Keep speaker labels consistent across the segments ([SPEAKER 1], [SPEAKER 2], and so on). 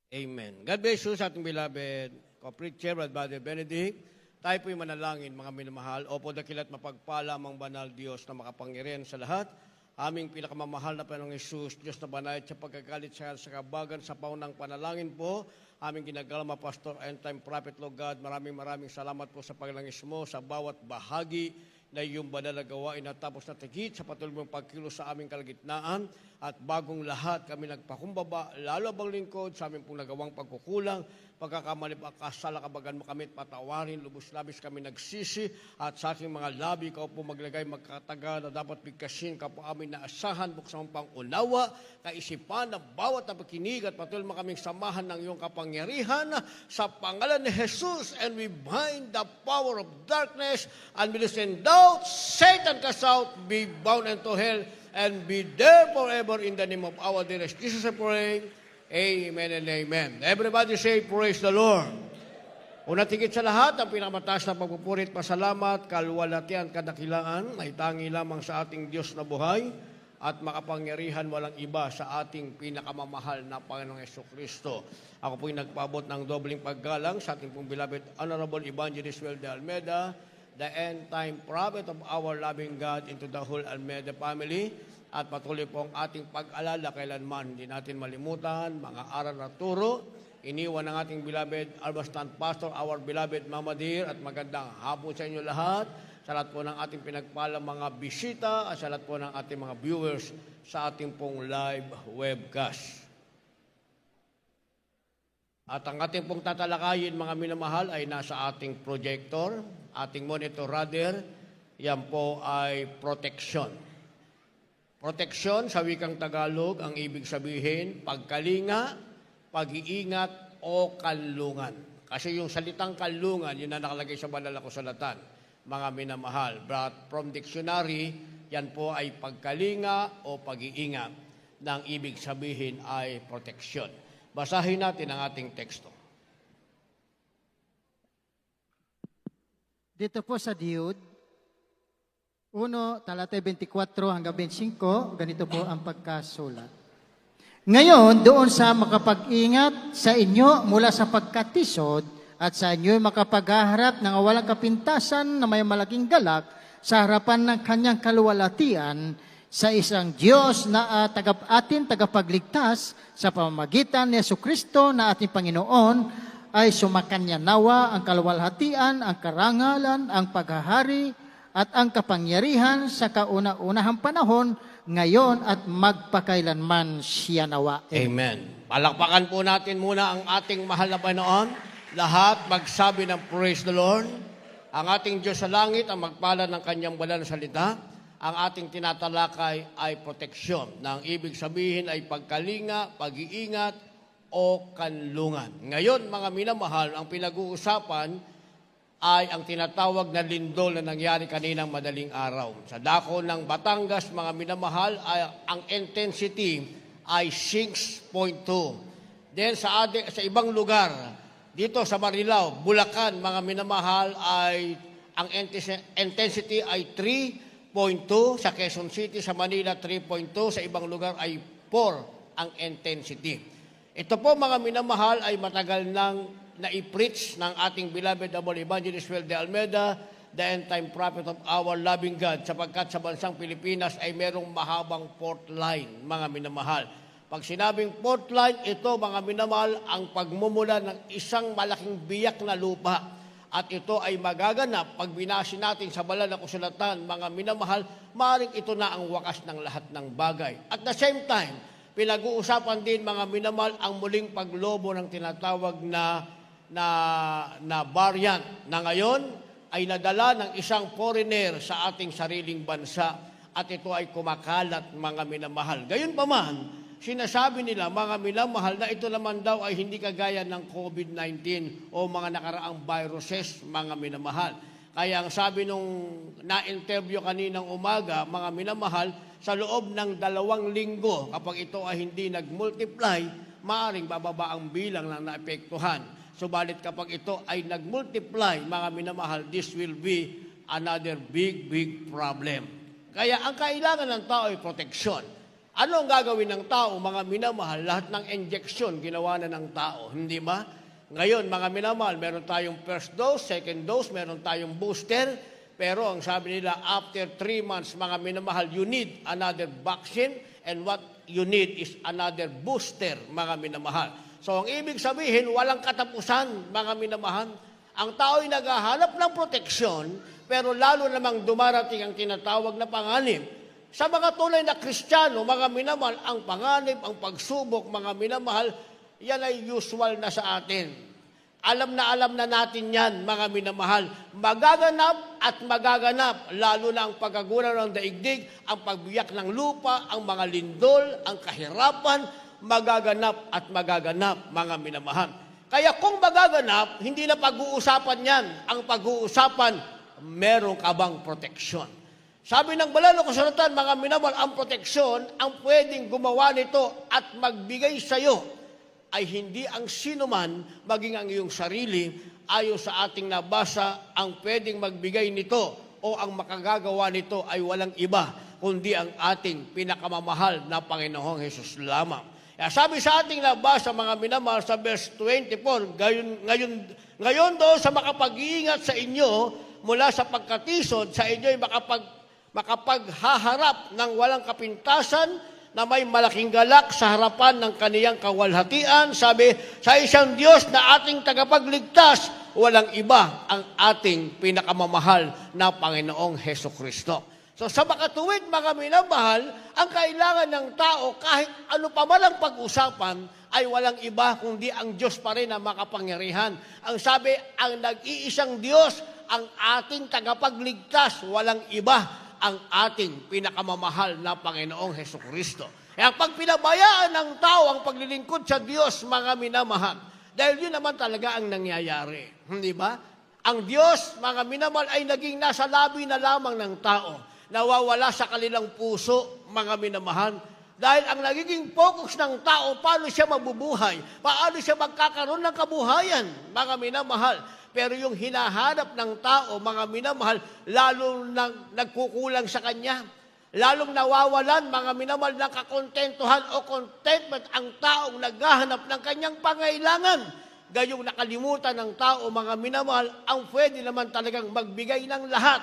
[SPEAKER 1] Amen. God bless you sa ating beloved co-preacher, Brother Benedict. Tayo po'y manalangin, mga minamahal. Opo, dakilat mapagpala mang banal Diyos na makapangyarihan sa lahat. Aming pinakamamahal na Panginoong Hesus, Diyos na banayad sa pagkagalit sa kabagan sa paunang panalangin po. Aming ginagalama, Pastor and Time Prophet, Lord God. Maraming salamat po sa paglangis mo sa bawat bahagi na iyong banal na gawain at tapos na tigit sa patuloy mong pagkilos sa aming kalagitnaan. At bagong lahat kami nagpakumbaba, lalo bang lingkod sa aming pong nagawang pagkukulang, pagkakamali, pagkasala, kabagan mo kami at patawarin, lubos-labis kami nagsisi, at sa aking mga labi, ikaw po maglagay magkataga na dapat bigkasin, ka po amin naasahan, buksan mong pangunawa, kaisipan na bawat na pakinig at patuloy mo kaming samahan ng iyong kapangyarihan sa pangalan ni Jesus, and we bind the power of darkness, and we send out Satan cast out, be bound into hell, and be there forever in the name of our dearest Jesus, I pray. Amen and amen. Everybody say, praise the Lord. Una tigit sa lahat, ang pinakamataas na pagpupurit, pasalamat, kaluwalhatian, kadakilaan, ay tangi lamang sa ating Diyos na buhay at makapangyarihan walang iba sa ating pinakamamahal na Panginoong Jesucristo. Ako po'y nagpaabot ng dobling paggalang sa ating pong beloved Honorable Evangelist Will de Almeida, the end-time prophet of our loving God into the whole Almeida family. At patuloy po ang ating pag-alala kailanman. Hindi natin malimutan, mga aral na turo. Iniwan ng ating beloved Albastan Pastor, our beloved Mama Dear, at magandang hapon sa inyo lahat. Sa lahat po ng ating pinagpalang mga bisita, at sa lahat po ng ating mga viewers sa ating pong live webcast. At ang ating pong tatalakayin, mga minamahal, ay nasa ating projector, ating monitor rather. Yan po ay protection. Proteksyon sa wikang Tagalog, ang ibig sabihin, pagkalinga, pag-iingat o kanlungan. Kasi yung salitang kanlungan, yun na nakalagay sa banal na kasulatan, mga minamahal. But from dictionary, yan po ay pagkalinga o pag-iingat na ang ibig sabihin ay proteksyon. Basahin natin ang ating teksto.
[SPEAKER 2] Dito po sa Diyud, 1, talata 24 hanggang 25, ganito po ang pagkasulat. Ngayon, doon sa makapag-ingat sa inyo mula sa pagkatisod at sa inyo makapaghaharap ng walang kapintasan na may malaking galak sa harapan ng kanyang kaluwalhatian sa isang Diyos na tagapagligtas sa pamamagitan ni Jesucristo na ating Panginoon, ay sumakanya nawa ang kaluwalhatian, ang karangalan, ang paghahari, at ang kapangyarihan sa kauna-unahang panahon, ngayon at magpakailanman siya nawa.
[SPEAKER 1] Amen. Palakpakan po natin muna ang ating mahal na Panginoon. Lahat magsabi ng praise the Lord. Ang ating Diyos sa langit ang magpala ng kanyang banal na salita. Ang ating tinatalakay ay proteksyon, na ang ibig sabihin ay pagkalinga, pag-iingat o kanlungan. Ngayon, mga minamahal, ang pinag-uusapan ay ang tinatawag na lindol na nangyari kaninang madaling araw. Sa dako ng Batangas, mga minamahal, ay ang intensity ay 6.2. Then sa ibang lugar, dito sa Marilao, Bulacan, mga minamahal, ay ang intensity ay 3.2. Sa Quezon City, sa Manila, 3.2. Sa ibang lugar ay 4 ang intensity. Ito po, mga minamahal, ay matagal nang na-i-preach ng ating beloved Honorable Evangelist Will de Almeida, the end-time prophet of our loving God, sapagkat sa bansang Pilipinas ay merong mahabang fault line, mga minamahal. Pag sinabing fault line, ito, mga minamahal, ang pagmumula ng isang malaking biyak na lupa. At ito ay magaganap pag binasi natin sa banal na kasulatan, mga minamahal, maaaring ito na ang wakas ng lahat ng bagay. At the same time, pinag-uusapan din, mga minamahal, ang muling paglobo ng tinatawag na variant na ngayon ay nadala ng isang foreigner sa ating sariling bansa, at ito ay kumakalat, mga minamahal. Gayunpaman, sinasabi nila, mga minamahal, na ito naman daw ay hindi kagaya ng COVID-19 o mga nakaraang viruses, mga minamahal. Kaya ang sabi nung na-interview kaninang umaga, mga minamahal, sa loob ng 2 linggo, kapag ito ay hindi nag-multiply, maaaring bababa ang bilang ng naepektuhan. Subalit kapag ito ay nag-multiply, mga minamahal, this will be another big problem. Kaya ang kailangan ng tao ay proteksyon. Ano ang gagawin ng tao, mga minamahal? Lahat ng injection, ginawa na ng tao, hindi ba? Ngayon, mga minamahal, meron tayong first dose, second dose, meron tayong booster, pero ang sabi nila, after 3 months, mga minamahal, you need another vaccine, and what you need is another booster, mga minamahal. So, ang ibig sabihin, walang katapusan, mga minamahal. Ang tao ay naghahanap ng proteksyon, pero lalo namang dumarating ang tinatawag na panganib. Sa mga tunay na Kristiyano, mga minamahal, ang panganib, ang pagsubok, mga minamahal, yan ay usual na sa atin. Alam na natin yan, mga minamahal. Magaganap at magaganap, lalo na ang pagkagunaw ng daigdig, ang pagbiyak ng lupa, ang mga lindol, ang kahirapan, magaganap at magaganap, mga minamahal. Kaya kung magaganap, hindi na pag-uusapan yan. Ang pag-uusapan, meron ka bang proteksyon? Sabi ng banal na kasulatan, mga minamahal, ang proteksyon, ang pwedeng gumawa nito at magbigay sa iyo ay hindi ang sinuman, maging ang iyong sarili, ayon sa ating nabasa, ang pwedeng magbigay nito o ang makagagawa nito ay walang iba, kundi ang ating pinakamamahal na Panginoong Hesus lamang. Kaya sabi sa ating nabasa, mga minamahal, sa verse 24, ngayon doon sa makapag-iingat sa inyo, mula sa pagkatisod, sa inyo ay makapaghaharap ng walang kapintasan na may malaking galak sa harapan ng kaniyang kawalhatian. Sabi, sa isang Diyos na ating tagapagligtas, walang iba ang ating pinakamamahal na Panginoong Heso Kristo. So sa makatuwid, mga minamahal, ang kailangan ng tao, kahit ano pa man ang pag-usapan, ay walang iba kundi ang Diyos pa rin na makapangyarihan. Ang sabi, ang nag-iisang Diyos, ang ating tagapagligtas, walang iba ang ating pinakamamahal na Panginoong Hesukristo. Kaya pag pinabayaan ng tao ang paglilingkod sa Diyos, mga minamahal, dahil yun naman talaga ang nangyayari. Hindi ba? Ang Diyos, mga minamahal, ay naging nasa labi na lamang ng tao. Nawawala sa kanilang puso, mga minamahal. Dahil ang nagiging focus ng tao, paano siya mabubuhay, paano siya magkakaroon ng kabuhayan, mga minamahal. Pero yung hinahanap ng tao, mga minamahal, lalong nagkukulang sa kanya. Lalong nawawalan, mga minamahal, ng kakontentuhan o contentment ang taong naghahanap ng kanyang pangailangan. Gayong nakalimutan ng tao, mga minamahal, ang pwede naman talagang magbigay ng lahat.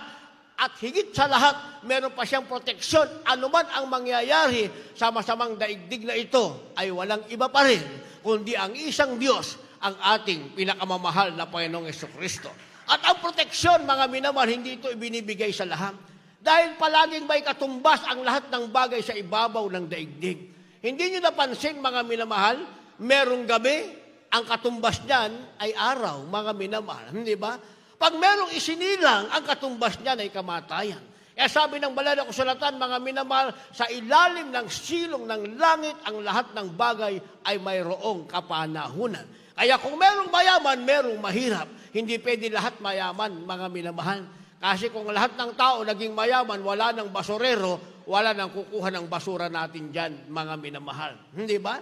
[SPEAKER 1] At higit sa lahat, meron pa siyang proteksyon. Ano man ang mangyayari sa masamang daigdig na ito, ay walang iba pa rin, kundi ang isang Diyos, ang ating pinakamamahal na Panginoong Jesucristo. At ang proteksyon, mga minamahal, hindi ito ibinibigay sa lahat. Dahil palaging may katumbas ang lahat ng bagay sa ibabaw ng daigdig. Hindi nyo napansin, mga minamahal, merong gabi, ang katumbas niyan ay araw, mga minamahal. Hindi ba? Pag merong isinilang, ang katumbas niyan ay kamatayan. Kaya sabi ng banal na kasulatan, mga minamahal, sa ilalim ng silong ng langit, ang lahat ng bagay ay mayroong kapanahunan. Kaya kung merong mayaman, merong mahirap. Hindi pwede lahat mayaman, mga minamahal. Kasi kung lahat ng tao naging mayaman, wala ng basurero, wala nang kukuha ng basura natin dyan, mga minamahal. Hindi ba?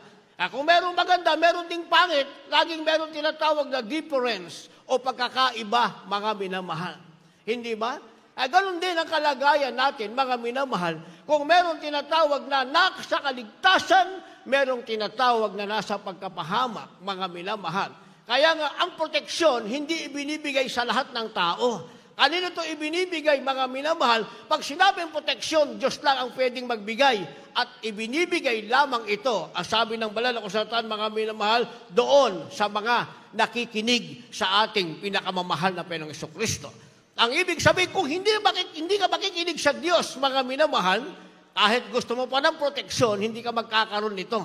[SPEAKER 1] Kung merong maganda, meron ding pangit, laging meron tinatawag na difference o pagkakaiba, mga minamahal. Hindi ba? Ganun din ang kalagayan natin, mga minamahal. Kung meron tinatawag na nasa kaligtasan, merong tinatawag na nasa pagkapahamak, mga minamahal. Kaya nga, ang proteksyon, hindi ibinibigay sa lahat ng tao. Kanino ito ibinibigay, mga minamahal? Pag sinabing proteksyon, Diyos lang ang pwedeng magbigay. At ibinibigay lamang ito, ang sabi ng banal na kasulatan, mga minamahal, doon sa mga nakikinig sa ating pinakamamahal na Panginoong Jesucristo. Ang ibig sabihin, kung hindi ka makikinig sa Diyos, mga minamahal, kahit gusto mo pa ng proteksyon, hindi ka magkakaroon nito.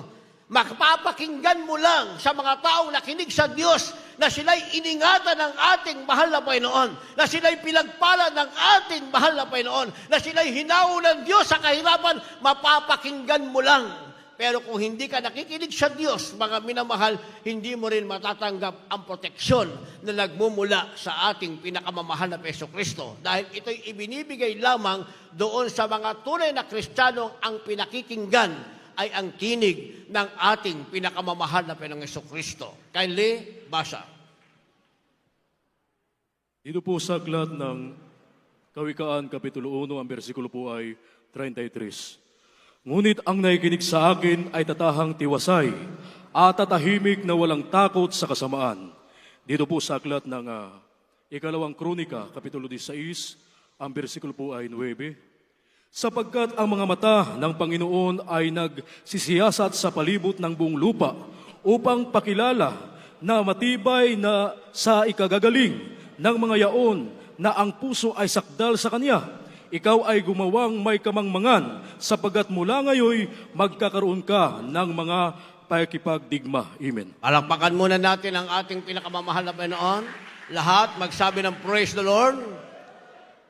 [SPEAKER 1] Magpapakinggan mo lang sa mga taong nakinig sa Diyos na sila'y iningatan ng ating mahal na Panginoon, na sila'y pinagpala ng ating mahal na Panginoon, na sila'y hinao ng Diyos sa kahirapan, mapapakinggan mo lang. Pero kung hindi ka nakikinig sa Diyos, mga minamahal, hindi mo rin matatanggap ang proteksyon na nagmumula sa ating pinakamamahal na Jesucristo. Dahil ito'y ibinibigay lamang doon sa mga tunay na Kristiyano, ang pinakikinggan ay ang tinig ng ating pinakamamahal na Panginoong Jesucristo. Kindly, basa.
[SPEAKER 3] Dito po sa aklat ng Kawikaan, Kapitulo 1, ang bersikulo po ay 33. Ngunit ang nakikinig sa akin ay tatahang tiwasay at tatahimik na walang takot sa kasamaan. Dito po sa aklat ng Ikalawang Kronika, Kapitulo 16, ang bersikulo po ay 9. Sapagkat ang mga mata ng Panginoon ay nagsisiyasat sa palibot ng buong lupa upang pakilala na matibay na sa ikagagaling ng mga yaon na ang puso ay sakdal sa Kanya. Ikaw ay gumawang may kamangmangan sapagkat mula ngayon magkakaroon ka ng mga pakikipagdigma. Amen.
[SPEAKER 1] Palakpakan muna natin ang ating pinakamamahal na Panginoon. Lahat magsabi ng praise the Lord.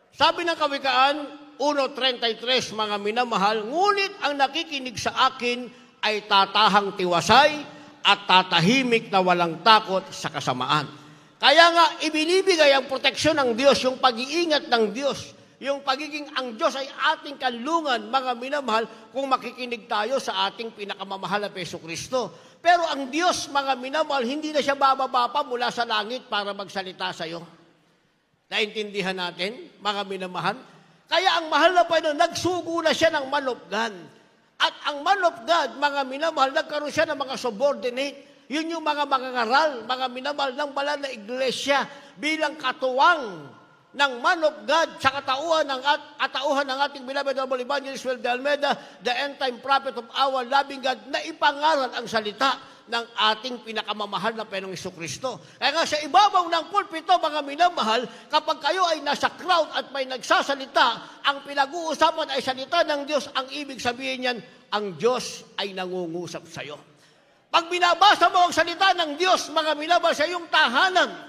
[SPEAKER 1] Sabi ng Kawikaan 1:33, mga minamahal, ngunit ang nakikinig sa akin ay tatahang tiwasay at tatahimik na walang takot sa kasamaan. Kaya nga, ibinibigay ang proteksyon ng Diyos, yung pag-iingat ng Diyos, yung pagiging ang Diyos ay ating kanlungan, mga minamahal, kung makikinig tayo sa ating pinakamamahal na Hesus Kristo. Pero ang Diyos, mga minamahal, hindi na siya bababa pa mula sa langit para magsalita sa iyo. Naintindihan natin, mga minamahal? Kaya ang mahal na Panginoon, nagsugo na siya ng man of God. At ang man of God, mga minamahal, nagkaroon siya ng mga subordinate. Yun yung mga mangangaral, mga minamahal ng banal na iglesia bilang katuwang ng man of God sa katauhan ng ating beloved Honorable Evangelist Will de Almeida, the end-time prophet of our loving God, na ipangaral ang salita ng ating pinakamamahal na Panginoong Jesucristo. Kaya nga sa ibabaw ng pulpito, mga minamahal, kapag kayo ay nasa crowd at may nagsasalita, ang pinag-uusapan ay salita ng Diyos, ang ibig sabihin niyan, ang Diyos ay nangungusap sa iyo. Pag binabasa mo ang salita ng Diyos, mga minamahal, sa iyong tahanan,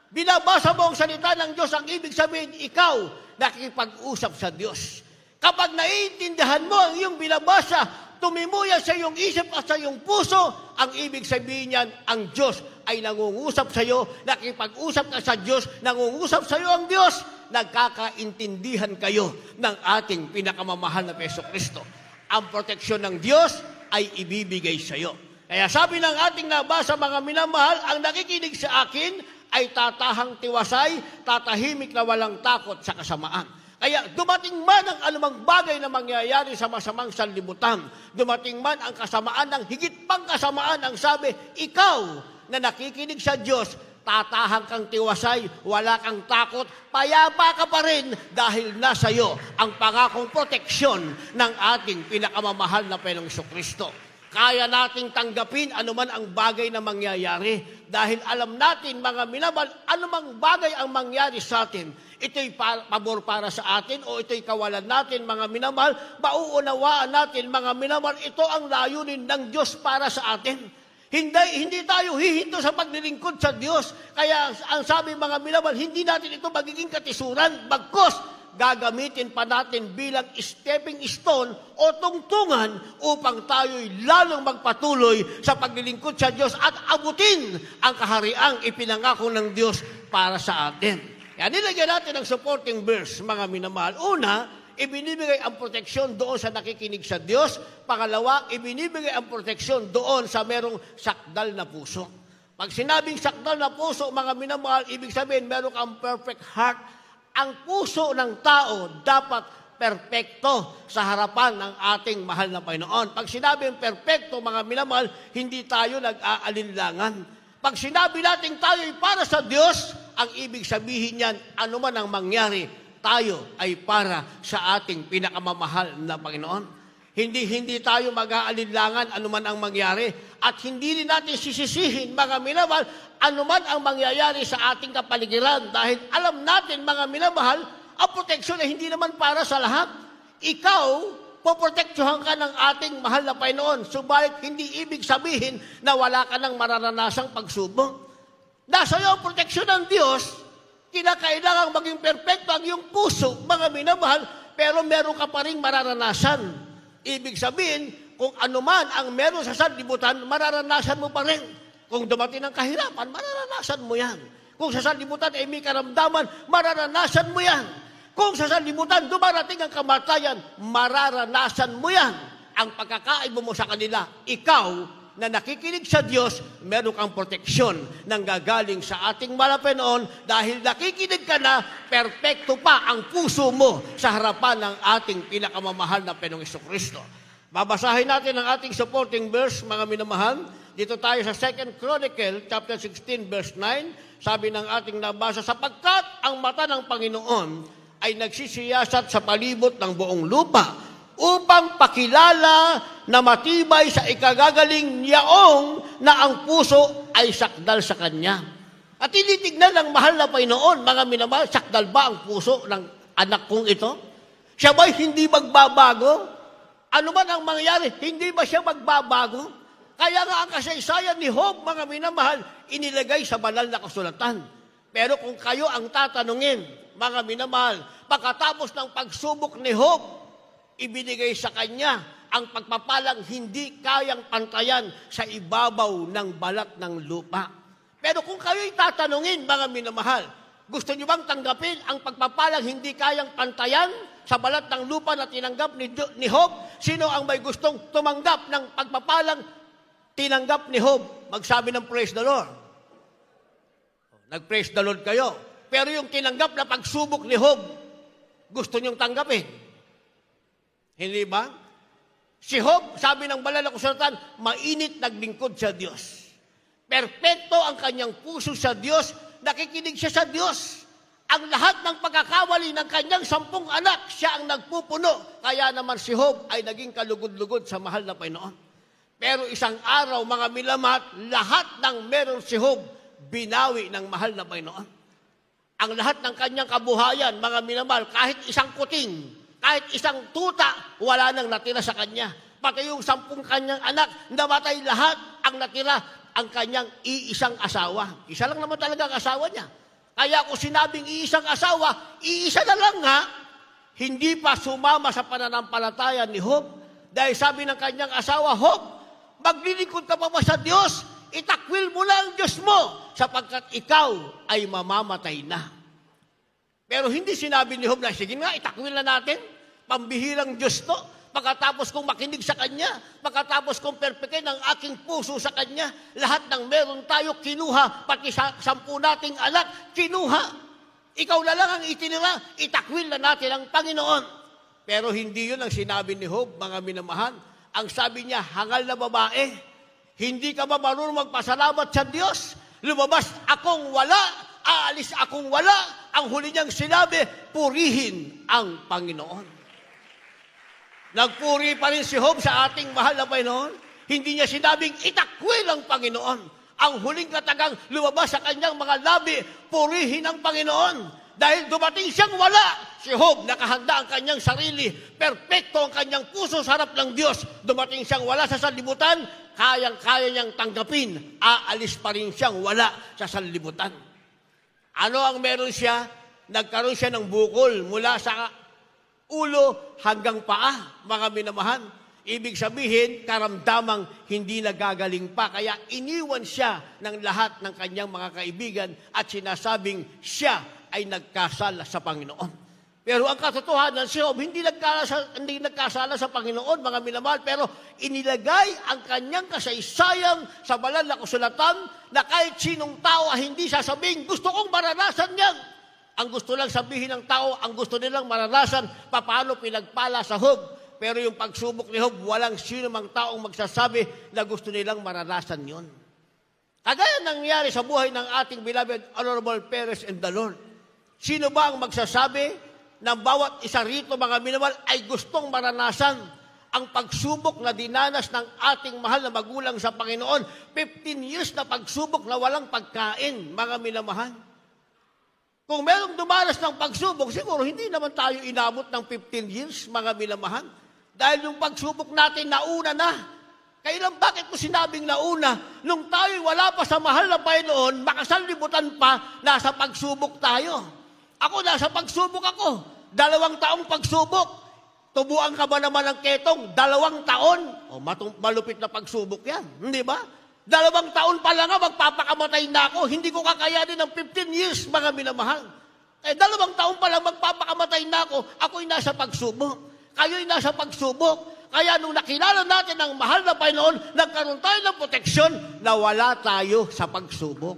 [SPEAKER 1] binabasa mo ang salita ng Diyos, ang ibig sabihin, ikaw nakikipag-usap sa Diyos. Kapag naiintindihan mo ang iyong binabasa, tumimuya sa iyong isip at sa iyong puso, ang ibig sabihin niyan, ang Diyos ay nangungusap sa iyo, nakipag-usap ka sa Diyos, nangungusap sa iyo ang Diyos, nagkakaintindihan kayo ng ating pinakamamahal na Hesus Kristo. Ang proteksyon ng Diyos ay ibibigay sa iyo. Kaya sabi ng ating nabasa, mga minamahal, ang nakikinig sa akin ay tatahang tiwasay, tatahimik na walang takot sa kasamaan. Kaya dumating man ang anumang bagay na mangyayari sa masamang sanlibutan, dumating man ang kasamaan ng higit pang kasamaan, ang sabi, ikaw na nakikinig sa Diyos, tatahang kang tiwasay, wala kang takot, payapa ka pa rin dahil nasa iyo ang pangakong proteksyon ng ating pinakamamahal na Panginoong Jesucristo. Kaya nating tanggapin anuman ang bagay na mangyayari dahil alam natin, mga minamahal, anumang bagay ang mangyari sa atin, ito'y pabor para sa atin o ito'y kawalan natin, mga minamahal, mauunawaan natin, mga minamahal, ito ang layunin ng Diyos para sa atin. Hindi tayo hihinto sa paglilingkod sa Diyos. Kaya ang sabi, mga minamahal, hindi natin ito magiging katisuran, bagkus gagamitin pa natin bilang stepping stone o tungtungan upang tayo'y lalong magpatuloy sa paglilingkod sa Diyos at abutin ang kahariang ipinangako ng Diyos para sa atin. Kaya nilagyan natin ang supporting verse, mga minamahal. Una, ibinibigay ang proteksyon doon sa nakikinig sa Diyos. Pangalawa, ibinibigay ang proteksyon doon sa merong sakdal na puso. Pag sinabing sakdal na puso, mga minamahal, ibig sabihin meron kang perfect heart. Ang puso ng tao dapat perpekto sa harapan ng ating mahal na Panginoon. Pag sinabing perpekto, mga minamahal, hindi tayo nag-aalinlangan. Pag sinabi natin tayo ay para sa Diyos, ang ibig sabihin niyan, anuman ang mangyari, tayo ay para sa ating pinakamamahal na Panginoon. Hindi tayo mag-aalinlangan anuman ang mangyari at hindi rin natin sisisihin, mga minamahal, anuman ang mangyayari sa ating kapaligiran dahil alam natin, mga minamahal, ang proteksyon ay hindi naman para sa lahat. Ikaw, poproteksyohan ka ng ating mahal na Panginoon, subalit hindi ibig sabihin na wala ka ng mararanasang pagsubok. Nasa iyo ang proteksyon ng Diyos, kinakailangang maging perpekto ang iyong puso, mga minamahal, pero meron ka pa rin mararanasan. Ibig sabihin, kung anuman ang meron sa sanlibutan, mararanasan mo pa rin. Kung dumating ang kahirapan, mararanasan mo yan. Kung sa sanlibutan ay may karamdaman, mararanasan mo yan. Kung sa sanlibutan dumarating ang kamatayan, mararanasan mo yan. Ang pagkakaiba mo sa kanila, ikaw na nakikinig sa Diyos, meron kang proteksyon nang gagaling sa ating Panginoon dahil nakikinig ka na, perpekto pa ang puso mo sa harapan ng ating pinakamamahal na Panginoong Jesucristo. Babasahin natin ang ating supporting verse, mga minamahal. Dito tayo sa 2 Chronicle, chapter 16, verse 9. Sabi ng ating nabasa, sapagkat ang mata ng Panginoon ay nagsisiyasat sa palibot ng buong lupa upang pakilala na matibay sa ikagagaling niyaong na ang puso ay sakdal sa Kanya. At tinitignan ng mahal na Panginoon, mga minamahal, sakdal ba ang puso ng anak kong ito? Siya ba'y hindi magbabago? Ano man ang mangyari, hindi ba siya magbabago? Kaya nga ang kasaysayan ni Job, mga minamahal, inilagay sa banal na kasulatan. Pero kung kayo ang tatanungin, mga minamahal, pagkatapos ng pagsubok ni Job, ibinigay sa kanya ang pagpapalang hindi kayang pantayan sa ibabaw ng balat ng lupa. Pero kung kayo'y tatanungin, mga minamahal, gusto niyo bang tanggapin ang pagpapalang hindi kayang pantayan sa balat ng lupa na tinanggap ni Job? Sino ang may gustong tumanggap ng pagpapalang tinanggap ni Job? Magsabi ng praise the Lord. Nag-praise the Lord kayo. Pero yung tinanggap na pagsubok ni Job, gusto niyong tanggapin. Hindi ba? Si Job, sabi ng banal na kasulatan, mainit naglingkod sa Diyos. Perpekto ang kanyang puso sa Diyos, nakikinig siya sa Diyos. Ang lahat ng pagkakawali ng kanyang 10 anak, siya ang nagpupuno. Kaya naman si Job ay naging kalugod-lugod sa mahal na Panginoon. Pero isang araw, mga milamat, lahat ng meron si Job, binawi ng mahal na Panginoon. Ang lahat ng kanyang kabuhayan, mga minamahal, kahit isang kuting, kahit isang tuta, wala nang natira sa kanya. Pati yung 10 kanyang anak, namatay lahat. Ang natira, ang kanyang iisang asawa. Isa lang naman talaga ang asawa niya. Kaya kung sinabing iisang asawa, iisa na lang nga, hindi pa sumama sa pananampalataya ni Job. Dahil sabi ng kanyang asawa, Job, maglilingkod ka pa ba sa Diyos? Itakwil mo na ang Diyos mo, sapagkat ikaw ay mamamatay na. Pero hindi sinabi ni Job na, sige nga, itakwil na natin. Pambihirang Diyos to. Pagkatapos kong makinig sa Kanya, pagkatapos kong perpekin ang aking puso sa Kanya, lahat ng meron tayo kinuha, pati sa 10 nating anak, kinuha. Ikaw na lang ang itinira, itakwil na natin ang Panginoon. Pero hindi yun ang sinabi ni Job, mga minamahal. Ang sabi niya, hangal na babae, hindi ka ba marunong magpasalamat sa Diyos? Lumabas akong wala, aalis akong wala. Ang huli niyang sinabi, purihin ang Panginoon. Nagpuri pa rin si Job sa ating mahal na Panginoon. Hindi niya sinabing itakwil ang Panginoon. Ang huling katagang lumabas sa kanyang mga labi, purihin ang Panginoon. Dahil dumating siyang wala, si Job nakahanda ang kanyang sarili, perpekto ang kanyang puso sa harap ng Diyos. Dumating siyang wala sa sanlibutan, kayang-kaya niyang tanggapin, aalis pa rin siyang wala sa sanlibutan. Ano ang meron siya? Nagkaroon siya ng bukol mula sa ulo hanggang paa, mga minamahal. Ibig sabihin, karamdamang hindi nagagaling pa. Kaya iniwan siya ng lahat ng kanyang mga kaibigan at sinasabing siya ay nagkasala sa Panginoon. Pero ang katotohanan, si Job hindi nagkasala sa Panginoon, mga minamahal, pero inilagay ang kanyang kasaysayan sa banal na kasulatan na kahit sinong tao ay hindi sasabing, gusto kong maranasan yan. Ang gusto lang sabihin ng tao, ang gusto nilang maranasan, paano pinagpala sa Job. Pero yung pagsubok ni Job, walang sino mang taong magsasabi na gusto nilang maranasan yon. Kagaya nangyari sa buhay ng ating beloved Honorable Perez and the Lord. Sino ba ang magsasabi na bawat isa rito, mga minamahal, ay gustong maranasan ang pagsubok na dinanas ng ating mahal na magulang sa Panginoon? 15 years na pagsubok na walang pagkain, mga minamahal. Kung merong dumanas ng pagsubok, siguro hindi naman tayo inabot ng 15 years, mga minamahal. Dahil yung pagsubok natin, nauna na. Kailan bakit mo sinabing nauna? Nung tayo wala pa sa mahal na Panginoon, makasanlibutan pa, nasa pagsubok tayo. Ako, nasa pagsubok ako. 2 taong pagsubok. Tubuan ka ba naman ng ketong? 2 taon. O, malupit na pagsubok yan. Hindi ba? 2 taon pa lang magpapakamatay na ako. Hindi ko kakayanin ng 15 years, mga minamahal. 2 taon pa lang magpapakamatay na ako. Ako'y nasa pagsubok. Kayo'y nasa pagsubok. Kaya nung nakilala natin ang mahal na Panginoon, nagkaroon tayo ng proteksyon na wala tayo sa pagsubok.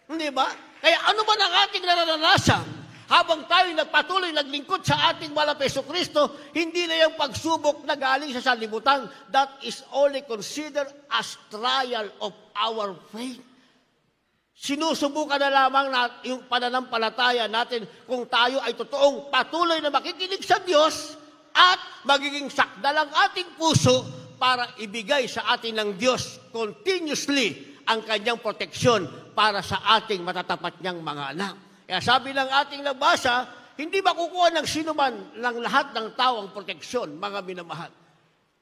[SPEAKER 1] Hindi ba? Kaya ano ba ang ating naranasan? habang tayo nagpatuloy naglingkod sa ating mahal na Jesucristo, hindi na yung pagsubok na galing sa sanlibutan. That is only considered as trial of our faith. Sinusubukan na lamang yung pananampalataya natin kung tayo ay totoong patuloy na makikinig sa Diyos at magiging sakdal ang ating puso para ibigay sa atin ng Diyos continuously ang kanyang proteksyon para sa ating matatapat niyang mga anak. Kaya sabi ng ating nabasa, hindi makukuha ng sino man ng lahat ng tao ang proteksyon, mga minamahal.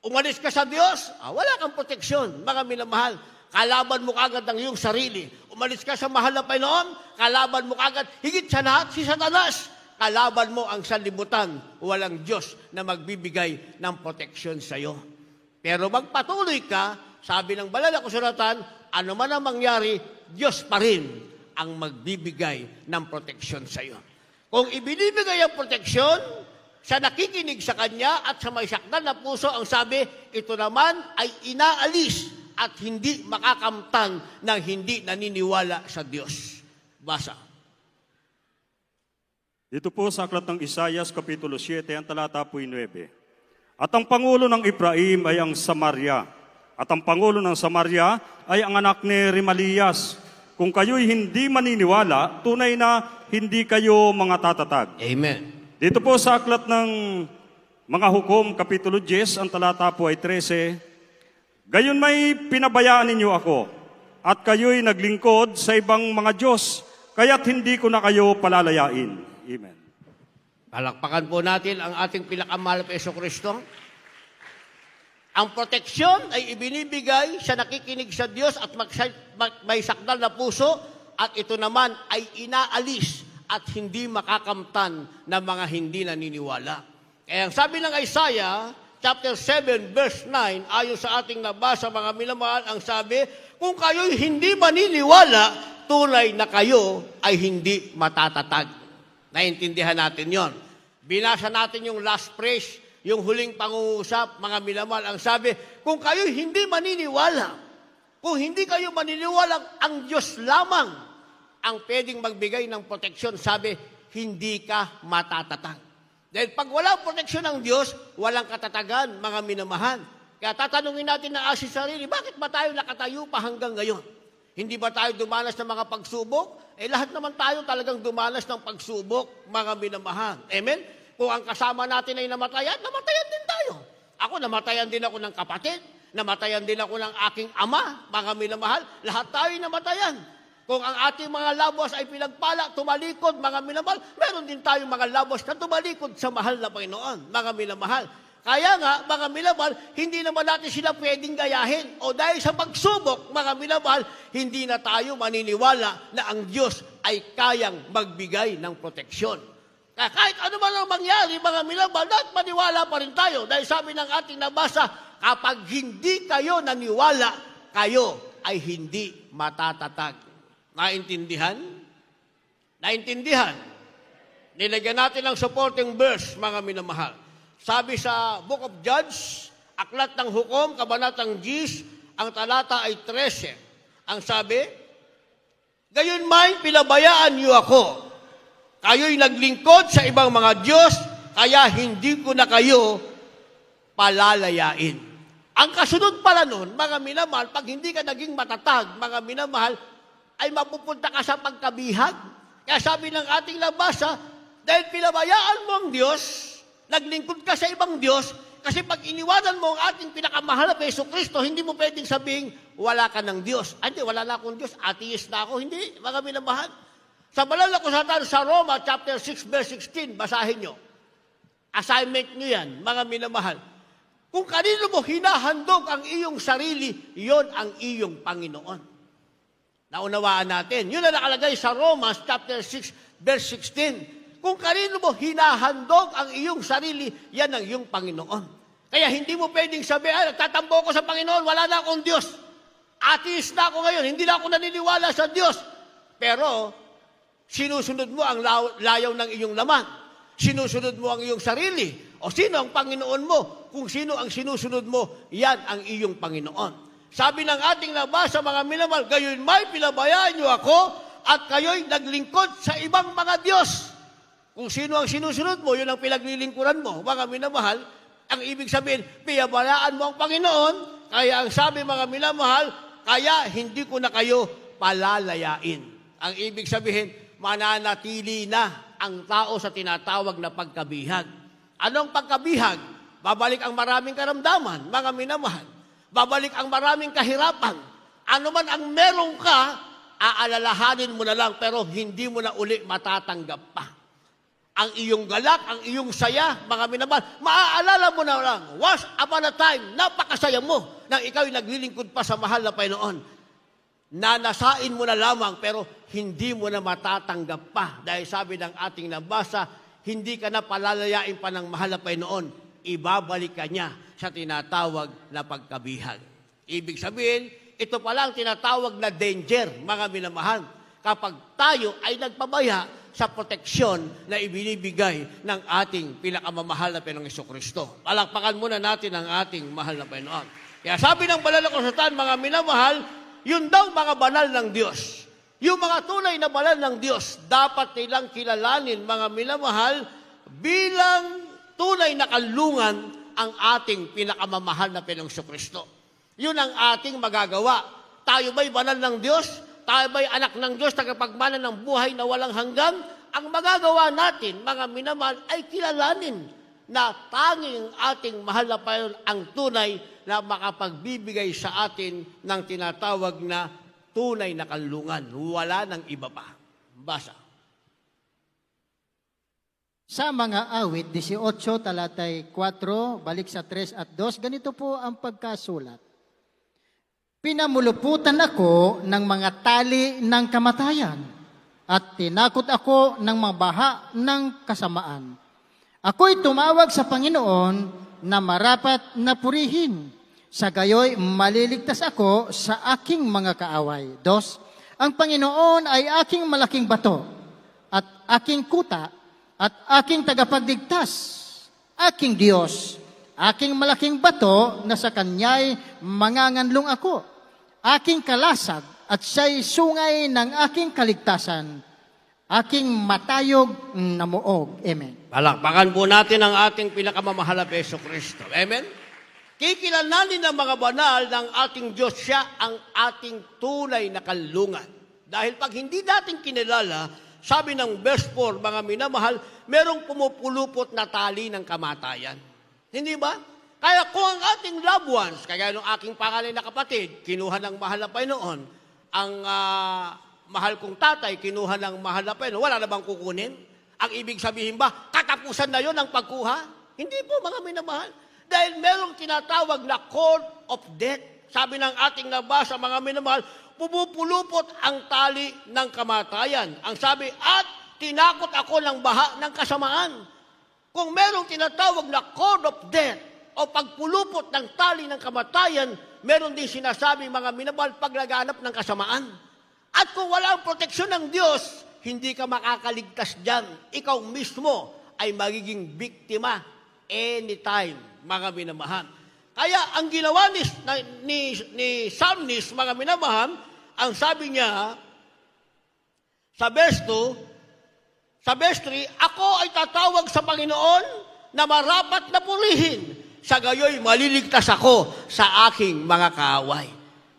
[SPEAKER 1] Umalis ka sa Diyos, wala kang proteksyon, mga minamahal. Kalaban mo kagad ang iyong sarili. Umalis ka sa mahal na Panginoon, kalaban mo kagad, higit sa lahat, si Satanas. Kalaban mo ang sanlibutan, walang Diyos na magbibigay ng proteksyon sa iyo. Pero magpatuloy ka, sabi ng banal na kasulatan, ano man ang mangyari, Diyos pa rin ang magbibigay ng proteksyon sa iyo. Kung ibinibigay ang proteksyon, sa nakikinig sa Kanya at sa may sakdal na puso, ang sabi, ito naman ay inaalis at hindi makakamtan ng hindi naniniwala sa Diyos. Basa.
[SPEAKER 4] Dito po sa aklat ng Isaias, Kapitulo 7, ang talata po 9. At ang pangulo ng Ephraim ay ang Samaria, at ang pangulo ng Samaria ay ang anak ni Remalias. Kung kayo'y hindi maniniwala, tunay na hindi kayo mga tatatag.
[SPEAKER 1] Amen.
[SPEAKER 4] Dito po sa aklat ng mga hukom, Kapitulo 10, ang talata po ay 13, gayon may pinabayaan ninyo ako, at kayo'y naglingkod sa ibang mga Diyos, kaya't hindi ko na kayo palalayain. Amen.
[SPEAKER 1] Palakpakan po natin ang ating pinakamahal na Jesucristo. Ang proteksyon ay ibinibigay sa nakikinig sa Diyos at may sakdal na puso, at ito naman ay inaalis at hindi makakamtan ng mga hindi naniniwala. Kaya ang sabi ng Isaiah, chapter 7, verse 9, ayon sa ating nabasa, mga minamahal, ang sabi, kung kayo'y hindi maniniwala, tunay na kayo ay hindi matatatag. Naintindihan natin yon. Binasa natin yung last phrase, yung huling pangungusap, mga minamahal, ang sabi, kung kayo'y hindi maniniwala, kung hindi kayo maniniwala, ang Diyos lamang ang pwedeng magbigay ng proteksyon, sabi, hindi ka matatatag. Dahil pag walang proteksyon ng Diyos, walang katatagan, mga minamahal. Kaya tatanungin natin na asin sarili, bakit ba tayo nakatayo pa hanggang ngayon? Hindi ba tayo dumanas ng mga pagsubok? Lahat naman tayo talagang dumanas ng pagsubok, mga minamahal. Amen? Kung ang kasama natin ay namatayan, namatayan din tayo. Ako, namatayan din ako ng kapatid, namatayan din ako ng aking ama, mga minamahal. Lahat tayo namatayan. Kung ang ating mga labos ay pinagpala, tumalikod, mga minamahal, meron din tayong mga labos na tumalikod sa mahal na Panginoon, mga minamahal. Kaya nga, mga minamahal, hindi naman natin sila pwedeng gayahin. O dahil sa pagsubok, mga minamahal, hindi na tayo maniniwala na ang Diyos ay kayang magbigay ng proteksyon. Kaya kahit ano man ang mangyari, mga minamahal, dapat maniwala pa rin tayo. Dahil sabi ng ating nabasa, kapag hindi kayo naniwala, kayo ay hindi matatatag. Naintindihan? Naintindihan? Nilagyan natin ang supporting verse, mga minamahal. Sabi sa Book of Judges, Aklat ng Hukom, Kabanatang 10, ang talata ay 13. Ang sabi, gayon may pinabayaan niyo ako. Kayo'y naglingkod sa ibang mga Diyos, kaya hindi ko na kayo palalayain. Ang kasunod pala nun, mga minamahal, pag hindi ka naging matatag, mga minamahal, ay mapupunta ka sa pagkabihag. Kaya sabi ng ating nabasa, dahil pinabayaan mo ang Diyos, naglingkod ka sa ibang Diyos, kasi pag iniwanan mo ang ating pinakamahal na Jesucristo, hindi mo pwedeng sabihin, wala ka ng Diyos. Hindi, wala na akong Diyos, atheist na ako. Hindi, mga minamahal. Sa banal na kasulatan sa Roma, chapter 6, verse 16, basahin nyo. Assignment nyo yan, mga minamahal. Kung kanino mo hinahandog ang iyong sarili, yon ang iyong Panginoon. Naunawaan natin. Yun na nakalagay sa Romans chapter 6, verse 16. Kung kanino mo hinahandog ang iyong sarili, yan ang iyong Panginoon. Kaya hindi mo pwedeng sabihin, nagtatampo ko sa Panginoon, wala na akong Diyos. Atheist na ako ngayon, hindi na ako naniniwala sa Diyos. Pero, sinusunod mo ang layaw ng iyong laman. Sinusunod mo ang iyong sarili. O sino ang Panginoon mo? Kung sino ang sinusunod mo, yan ang iyong Panginoon. Sabi ng ating nabasa, mga minamahal, gayon may pinabayaan niyo ako at kayo'y naglingkod sa ibang mga Diyos. Kung sino ang sinusunod mo, yun ang pinaglilingkuran mo. Mga minamahal, ang ibig sabihin, piyabayaan mo ang Panginoon, kaya ang sabi mga minamahal, kaya hindi ko na kayo palalayain. Ang ibig sabihin, mananatili na ang tao sa tinatawag na pagkabihag. Anong pagkabihag? Babalik ang maraming karamdaman, mga minamahal. Babalik ang maraming kahirapan. Ano man ang meron ka, aalalahanin mo na lang, pero hindi mo na uli matatanggap pa. Ang iyong galak, ang iyong saya, mga minamahal, maaalala mo na lang, once upon a time, napakasaya mo nang ikaw'y naglilingkod pa sa mahal na Panginoon. Nanasain mo na lamang, pero hindi mo na matatanggap pa. Dahil sabi ng ating nabasa, hindi ka na palalayain pa ng mahal na Panginoon. Ibabalik ka niya sa tinatawag na pagkabihag. Ibig sabihin, ito pala ang tinatawag na danger, mga minamahal. Kapag tayo ay nagpabaya sa proteksyon na ibinibigay ng ating pinakamamahal na Panginoong Jesucristo. Palakpakan muna natin ang ating mahal na Panginoon. Kaya sabi ng banal na kasulatan, mga minamahal, yun daw mga banal ng Diyos. Yung mga tunay na banal ng Diyos, dapat nilang kilalanin, mga minamahal, bilang tunay na kanlungan ang ating pinakamamahal na Panginoong Jesucristo. Yun ang ating magagawa. Tayo ba'y banal ng Diyos? Tayo ba'y anak ng Diyos, tagapagmana ng buhay na walang hanggan? Ang magagawa natin, mga minamahal, ay kilalanin na tanging ating mahal na Panginoon ang tunay na makapagbibigay sa atin ng tinatawag na tunay na kanlungan. Wala nang iba pa. Basa.
[SPEAKER 2] Sa mga awit, 18, talatay 4, balik sa 3 at 2, ganito po ang pagkasulat. Pinamuluputan ako ng mga tali ng kamatayan at tinakot ako ng mga baha ng kasamaan. Ako'y tumawag sa Panginoon na marapat na purihin. Sa gayoy, maliligtas ako sa aking mga kaaway. 2, ang Panginoon ay aking malaking bato at aking kuta at aking tagapagligtas, aking Diyos, aking malaking bato na sa Kanya'y manganganlong ako, aking kalasag at siya'y sungay ng aking kaligtasan, aking matayog na muog. Amen.
[SPEAKER 1] Palakpakan po natin ang ating pinakamamahal na Jesucristo. Amen? Kikilalanin ng mga banal ng ating Diyos, siya ang ating tunay na kanlungan. Dahil pag hindi natin kinilala, sabi ng verse 4, mga minamahal, merong pumupulupot na tali ng kamatayan. Hindi ba? Kaya kung ang ating loved ones, kaya nung aking pangalan na kapatid, kinuha ng mahal na Panginoon, ang mahal kong tatay, kinuha ng mahal na Panginoon, wala na bang kukunin? Ang ibig sabihin ba, katapusan na yon ang pagkuha? Hindi po, mga minamahal. Dahil merong tinatawag na cord of death. Sabi ng ating nabasa, mga minamahal, pumupulupot ang tali ng kamatayan. Ang sabi, at tinakot ako ng baha ng kasamaan. Kung merong tinatawag na cord of death o pagpulupot ng tali ng kamatayan, meron din sinasabi, mga minamahal, paglaganap ng kasamaan. At kung wala ang proteksyon ng Diyos, hindi ka makakaligtas dyan. Ikaw mismo ay magiging biktima anytime, mga minamahal. Kaya ang ginawa ni Psalmist, mga minamahal, ang sabi niya sa verse 2, sa verse 3, ako ay tatawag sa Panginoon na marapat na purihin. Sa gayoy, maliligtas ako sa aking mga kaaway.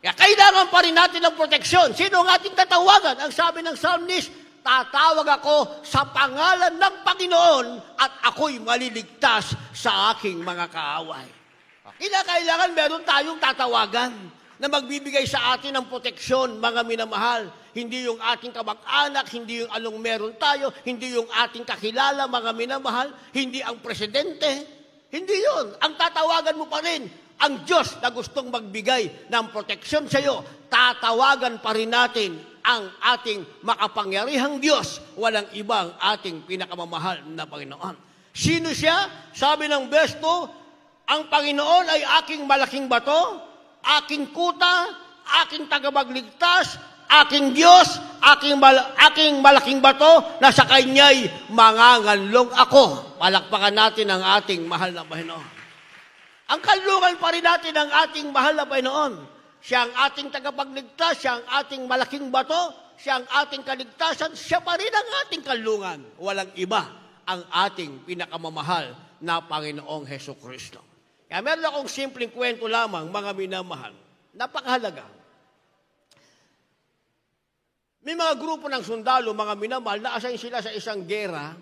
[SPEAKER 1] Kaya kailangan pa rin natin ng proteksyon. Sino ang ating tatawagan? Ang sabi ng Psalmist, tatawag ako sa pangalan ng Panginoon at ako'y maliligtas sa aking mga kaaway. Kailangan meron tayong tatawagan na magbibigay sa atin ng proteksyon, mga minamahal. Hindi yung ating kamag-anak, hindi yung anong meron tayo, hindi yung ating kakilala, mga minamahal, hindi ang presidente. Hindi yun. Ang tatawagan mo pa rin, ang Diyos na gustong magbigay ng proteksyon sa iyo. Tatawagan pa rin natin ang ating makapangyarihang Diyos. Walang ibang ating pinakamamahal na Panginoon. Sino siya? Sabi ng verse 2, ang Panginoon ay aking malaking bato, aking kuta, aking tagapagligtas, aking Diyos, aking malaking bato, na sa Kanya'y manganganlong ako. Palakpakan natin ang ating mahal na Panginoon. Ang kanlungan pa rin natin ang ating mahal na Panginoon. Siya ang ating tagapagligtas, siya ang ating malaking bato, siya ang ating kaligtasan, siya pa rin ang ating kanlungan. Walang iba. ang ating pinakamamahal na Panginoong Hesus Kristo. Kaya meron akong simpleng kwento lamang, mga minamahal. Napakahalaga. May mga grupo ng sundalo, mga minamahal, na-assign sila sa isang gera,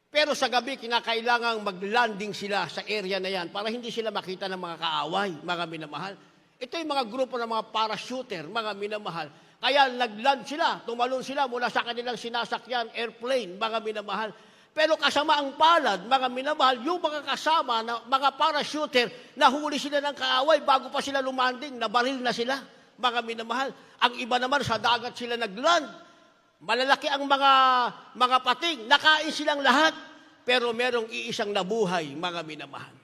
[SPEAKER 1] pero sa gabi, kinakailangang mag-landing sila sa area na yan para hindi sila makita ng mga kaaway, mga minamahal. Ito yung mga grupo ng mga parachuter, mga minamahal. Kaya nag-land sila, tumalon sila mula sa kanilang sinasakyan, airplane, mga minamahal. Pero kasama ang palad, mga minamahal, yung mga kasama, na, mga parachuter, nahuli sila ng kaaway bago pa sila lumanding, nabaril na sila, mga minamahal. Ang iba naman, sa dagat sila nag-land. Malalaki ang mga pating, nakain silang lahat, pero merong iisang nabuhay, mga minamahal.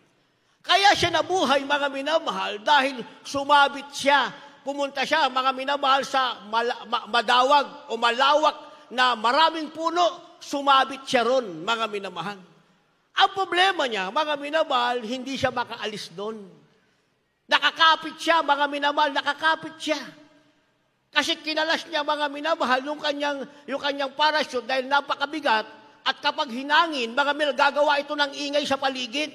[SPEAKER 1] Kaya siya nabuhay, mga minamahal, dahil sumabit siya, pumunta siya, mga minamahal, sa madawag o malawak na maraming puno, sumabit siya ron, mga minamahal. Ang problema niya, mga minamahal, hindi siya makaalis doon. Nakakapit siya, mga minamahal, nakakapit siya. Kasi kinalas niya, mga minamahal, yung kanyang parachute dahil napakabigat, at kapag hinangin, mga minamahal, gagawa ito ng ingay sa paligid.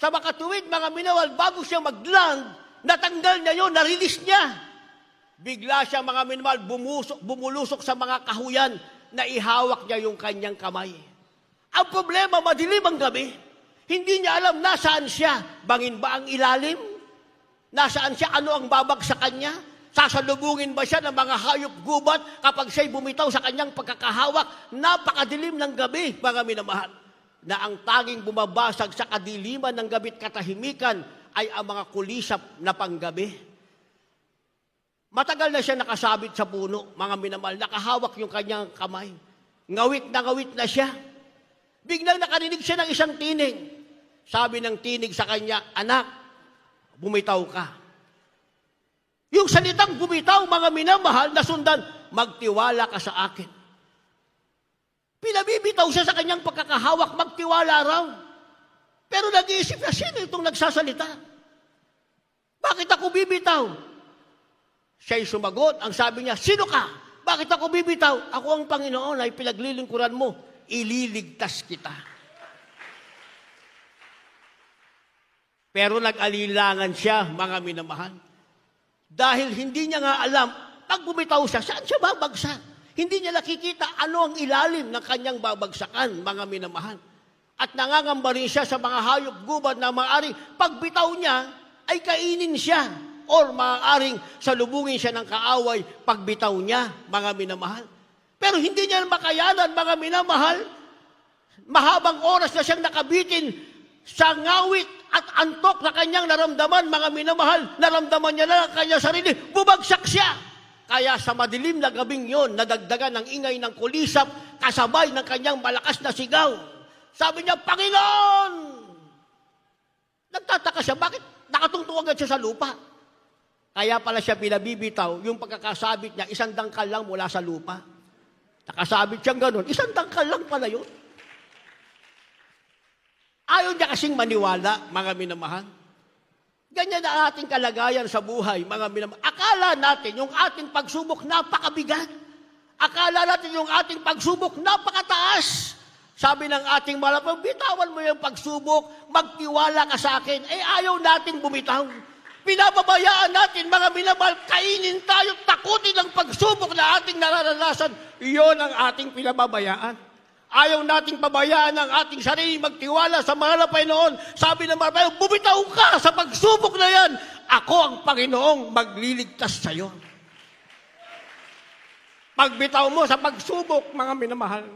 [SPEAKER 1] Sa makatuwid, mga minamahal, bago siya mag-land, natanggal niya yun, na-release niya. Bigla siya, mga minamahal, bumulusok sa mga kahuyan na ihawak niya yung kanyang kamay. Ang problema, madilim ang gabi. Hindi niya alam nasaan siya. Bangin ba ang ilalim? Nasaan siya? Ano ang babag sa kanya? Sasalubungin ba siya ng mga hayop gubat kapag siya'y bumitaw sa kanyang pagkakahawak? Napakadilim ng gabi, mga minamahal, na ang tanging bumabasag sa kadiliman ng gabi at katahimikan ay ang mga kulisap na panggabi. Matagal na siya nakasabit sa puno, mga minamahal, nakahawak yung kanyang kamay. Ngawit na siya. Biglang nakarinig siya ng isang tinig. Sabi ng tinig sa kanya, "Anak, bumitaw ka." Yung salitang bumitaw, mga minamahal, na sundan, "Magtiwala ka sa akin." Pinabibitaw siya sa kanyang pagkakahawak, magtiwala raw. Pero nag-iisip na, sino itong nagsasalita? Bakit ako bibitaw? Siya'y sumagot, ang sabi niya, "Sino ka? Bakit ako bibitaw? Ako ang Panginoon ay pinaglilingkuran mo. Ililigtas kita." Pero nag-alilangan siya, mga minamahal. Dahil hindi niya nga alam, pag bumitaw siya, saan siya babagsak? Hindi niya nakikita ano ang ilalim ng kanyang babagsakan, mga minamahal. At nangangamba rin siya sa mga hayop gubad na maaaring pagbitaw niya ay kainin siya or maaaring salubungin siya ng kaaway pagbitaw niya, mga minamahal. Pero hindi niya makayanan, mga minamahal. Mahabang oras na siyang nakabitin sa ngawit at antok na kanyang naramdaman, mga minamahal. Naramdaman niya na ang kanyang sarili. Bumagsak siya. Kaya sa madilim na gabing yon, nadagdagan ng ingay ng kulisap, kasabay ng kanyang malakas na sigaw. Sabi niya, "Panginoon!" Nagtataka siya, bakit nakatungtong agad siya sa lupa? Kaya pala siya pinabibitaw, yung pagkakasabit niya, isang dangkal lang mula sa lupa. Nakasabit siyang ganun, isang dangkal lang pala yun. Ayaw niya kasing maniwala, mga minamahal. Ganyan na ating kalagayan sa buhay, mga minamahal. Akala natin yung ating pagsubok napakabigat. Akala natin yung ating pagsubok napakataas. Sabi ng ating malapang, bitawan mo yung pagsubok, magtiwala ka sa akin. Ayaw natin bumitaw. Pinababayaan natin, mga minamahal, kainin tayo, takutin ang pagsubok na ating nararanasan. Iyon ang ating pinababayaan. Ayaw nating pabayaan ang ating sarili, magtiwala sa mahal na Panginoon. Sabi ng mahal na Panginoon, bumitaw ka sa pagsubok na yan. Ako ang Panginoong magliligtas sa iyo. Pagbitaw mo sa pagsubok, mga minamahal.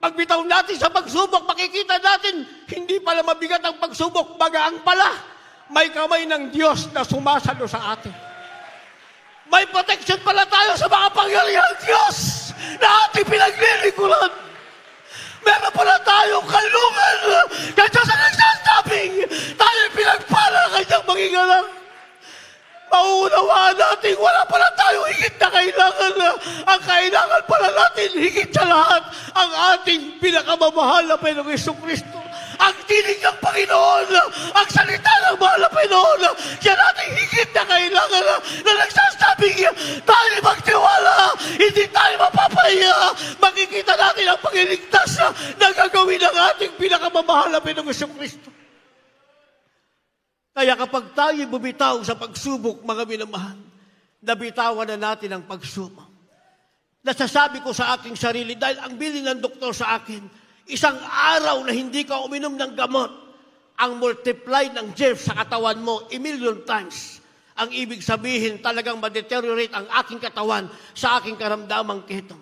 [SPEAKER 1] Pagbitaw natin sa pagsubok, makikita natin, hindi pala mabigat ang pagsubok, bagaang pala. May kamay ng Diyos na sumasalo sa atin. May protection pala tayo sa mga pangyarihan Diyos na ating pinaglilingkuran. Meron pala tayong kalungan kaysa sa nagsasabing tayo pinagpala kanyang mangingalang. Mauunawaan natin, wala pala tayong higit na kailangan. Ang kailangan pala natin, higit sa lahat, ang ating pinakamamahal na Panginoong Jesucristo. Ang tinig ng Panginoon, ang salita ng mahal na Panginoon, yan natin higit na kailangan na nagsasabing tayo magtiwala, hindi tayo mapapahiya. Makikita natin ang pagliligtas na gagawin ng pinakamamahal na Panginoong Kristo. Kaya kapag tayo bumitaw sa pagsubok, mga minamahal, nabitawan na natin ang pagsubok. Nasasabi ko sa aking sarili, dahil ang bilin ng doktor sa akin, isang araw na hindi ka uminom ng gamot, ang multiply ng germs sa katawan mo, 1,000,000 times. Ang ibig sabihin, talagang ma-deteriorate ang aking katawan sa aking karamdamang ketong.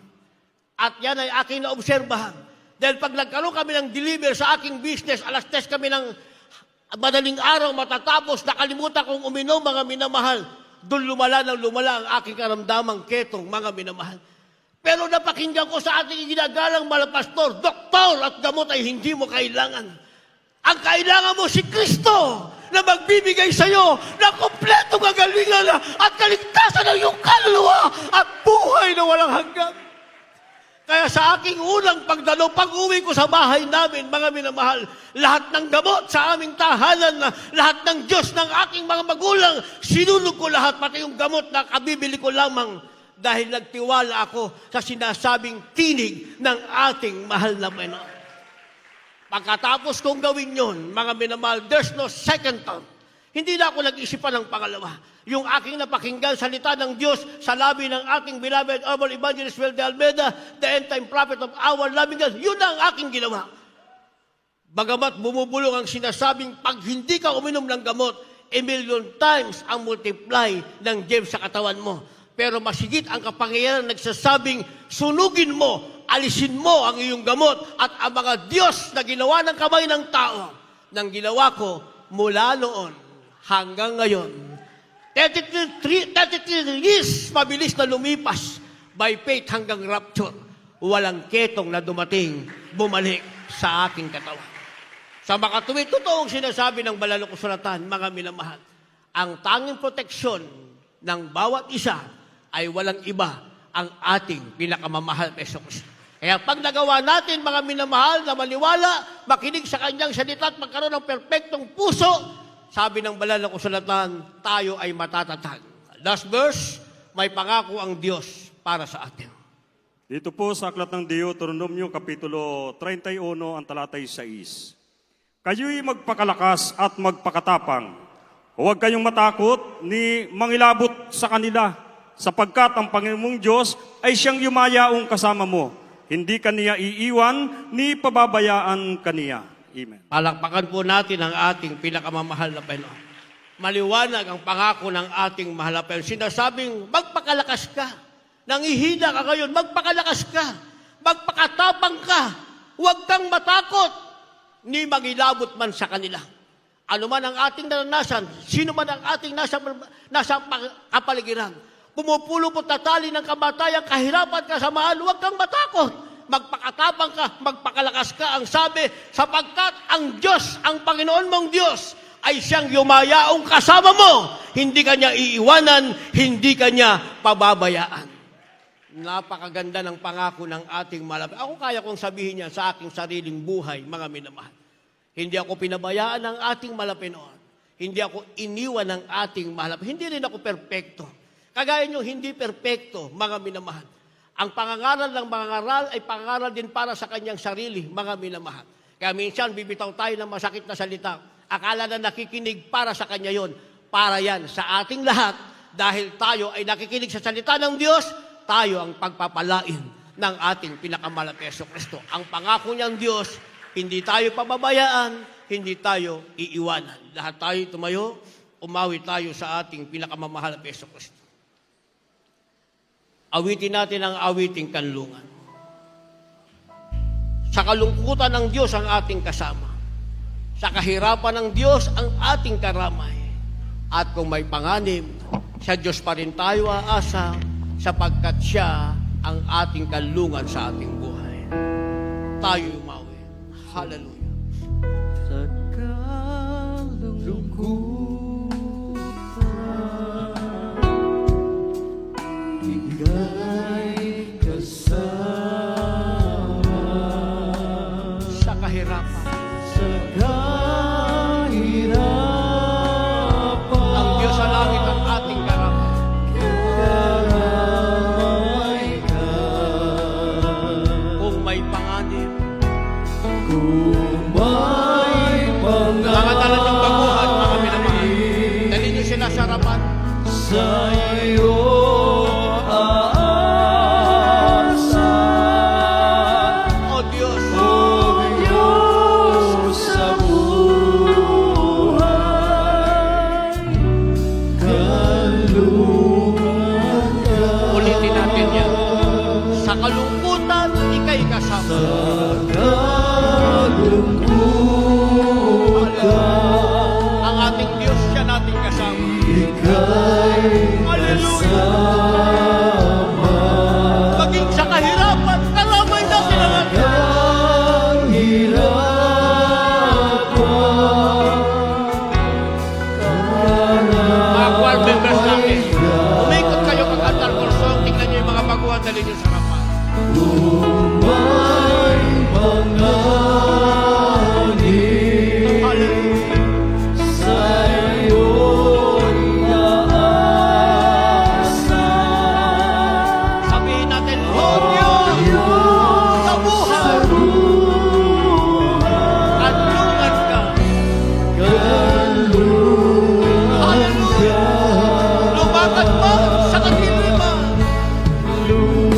[SPEAKER 1] At yan ay aking naobserbahan. Dahil pag nagkaroon kami ng deliver sa aking business, alas 10 kami ng madaling araw matatapos, nakalimutan kong uminom, mga minamahal. Doon lumala ang aking karamdamang ketong, mga minamahal. Pero napakinggan ko sa ating ginagalang malapastor, doktor at gamot ay hindi mo kailangan. Ang kailangan mo si Kristo na magbibigay sa iyo ng kompletong kagalingan at kaligtasan ng iyong kaluluwa at buhay na walang hanggan. Kaya sa aking unang pagdalo, pag-uwi ko sa bahay namin, mga minamahal, lahat ng gamot sa aming tahanan, lahat ng Diyos ng aking mga magulang, sinunog ko lahat, pati yung gamot na kabibili ko lamang dahil nagtiwala ako sa sinasabing tinig ng ating mahal na Panginoon. Pagkatapos kong gawin yon, mga minamahal, there's no second thought. Hindi na ako nag-isipan ng pangalawa. Yung aking napakinggan salita ng Diyos sa labi ng aking beloved Herbal Evangelist Will de Almeida, the end-time prophet of our loving God, yun ang aking ginawa. Bagamat bumubulong ang sinasabing pag hindi ka uminom ng gamot, 1,000,000 times ang multiply ng germs sa katawan mo. Pero masigit ang kapangyarihan nagsasabing, sunugin mo, alisin mo ang iyong gamot at ang mga Diyos na ginawa ng kamay ng tao, nang ginawa ko mula noon hanggang ngayon. 33 years, mabilis na lumipas, by faith hanggang rapture, walang ketong na dumating, bumalik sa aking katawan. Sa makatuwid, totoong sinasabi ng banal na kasulatan, mga minamahal, ang tanging proteksyon ng bawat isa ay walang iba, ang ating pinakamamahal na Kristo. Kaya pag nagawa natin, mga minamahal, na maniwala, makinig sa kanyang salita at magkaroon ng perpektong puso, sabi ng banal na kasulatan, tayo ay matatatag. Last verse, may pangako ang Diyos para sa atin.
[SPEAKER 4] Dito po sa aklat ng Deuteronomio, Kapitulo 31, ang talatay 6. Kayo'y magpakalakas at magpakatapang. Huwag kayong matakot ni mangilabot sa kanila, sapagkat ang Panginoong Diyos ay siyang yumayaong kasama mo. Hindi kaniya iiwan, ni pababayaan kaniya. Amen.
[SPEAKER 1] Palakpakan po natin ang ating pinakamamahal na Panginoon. Maliwanag ang pangako ng ating mahal na Panginoon. Sinasabing, magpakalakas ka. Nangihina ka ngayon, magpakalakas ka. Magpakatapang ka. Huwag kang matakot, ni magilabot man sa kanila. Ano man ang ating naranasan, sino man ang ating nasa kapaligiran, pumupulo po tatali ng kamatayan, kahirapan, kasamaan, huwag kang matakot. Magpakatapang ka, magpakalakas ka, ang sabi, sapagkat ang Diyos, ang Panginoon mong Diyos, ay siyang yumayaong kasama mo. Hindi kanya iiwanan, hindi kanya pababayaan. Napakaganda ng pangako ng ating malapit. Ako kaya kong sabihin yan sa aking sariling buhay, mga minamahal. Hindi ako pinabayaan ng ating malapinoon. Hindi ako iniwan ng ating malapit. Hindi rin ako perpekto. Kagaya nyo, hindi perpekto, mga minamahal. Ang pangangaral ng mga ngaral ay pangangaral din para sa kanyang sarili, mga minamahal. Kaya minsan, bibitaw tayo ng masakit na salita. Akala na nakikinig para sa kanya yon. Para yan sa ating lahat. Dahil tayo ay nakikinig sa salita ng Diyos, tayo ang pagpapalain ng ating pinakamahal na Kristo. Ang pangako niyang Diyos, hindi tayo pababayaan, hindi tayo iiwanan. Lahat tayo tumayo, umawi tayo sa ating pinakamamahal na Kristo. Awitin natin ang awiting kanlungan. Sa kalungkutan ng Diyos ang ating kasama. Sa kahirapan ng Diyos ang ating karamay. At kung may panganib, sa Diyos pa rin tayo aasa, sapagkat siya ang ating kanlungan sa ating buhay. Tayo umawi. Hallelujah.
[SPEAKER 5] Sa kalungkutan, ika'y kasama.
[SPEAKER 1] Sa kahirapan,
[SPEAKER 5] Sa kahirapan,
[SPEAKER 1] ang Diyos sa langit ang ating karamay.
[SPEAKER 5] karamay ka.
[SPEAKER 1] Kung may panganib,
[SPEAKER 5] Kung
[SPEAKER 1] kasama. Ang ating Diyos siya nating kasama. Hallelujah! Maging sa kahirapan, kalamay natin ang ating mga choir members natin. Umikot kayo pag-altar call song, tingnan nyo yung mga baguhan, dali nyo sa harapan. Hallelujah! Sabihin natin, Oh Diyos, sa buhay, kanlungan ka. Hallelujah! Lumagat mo sa kadiliman. Hallelujah!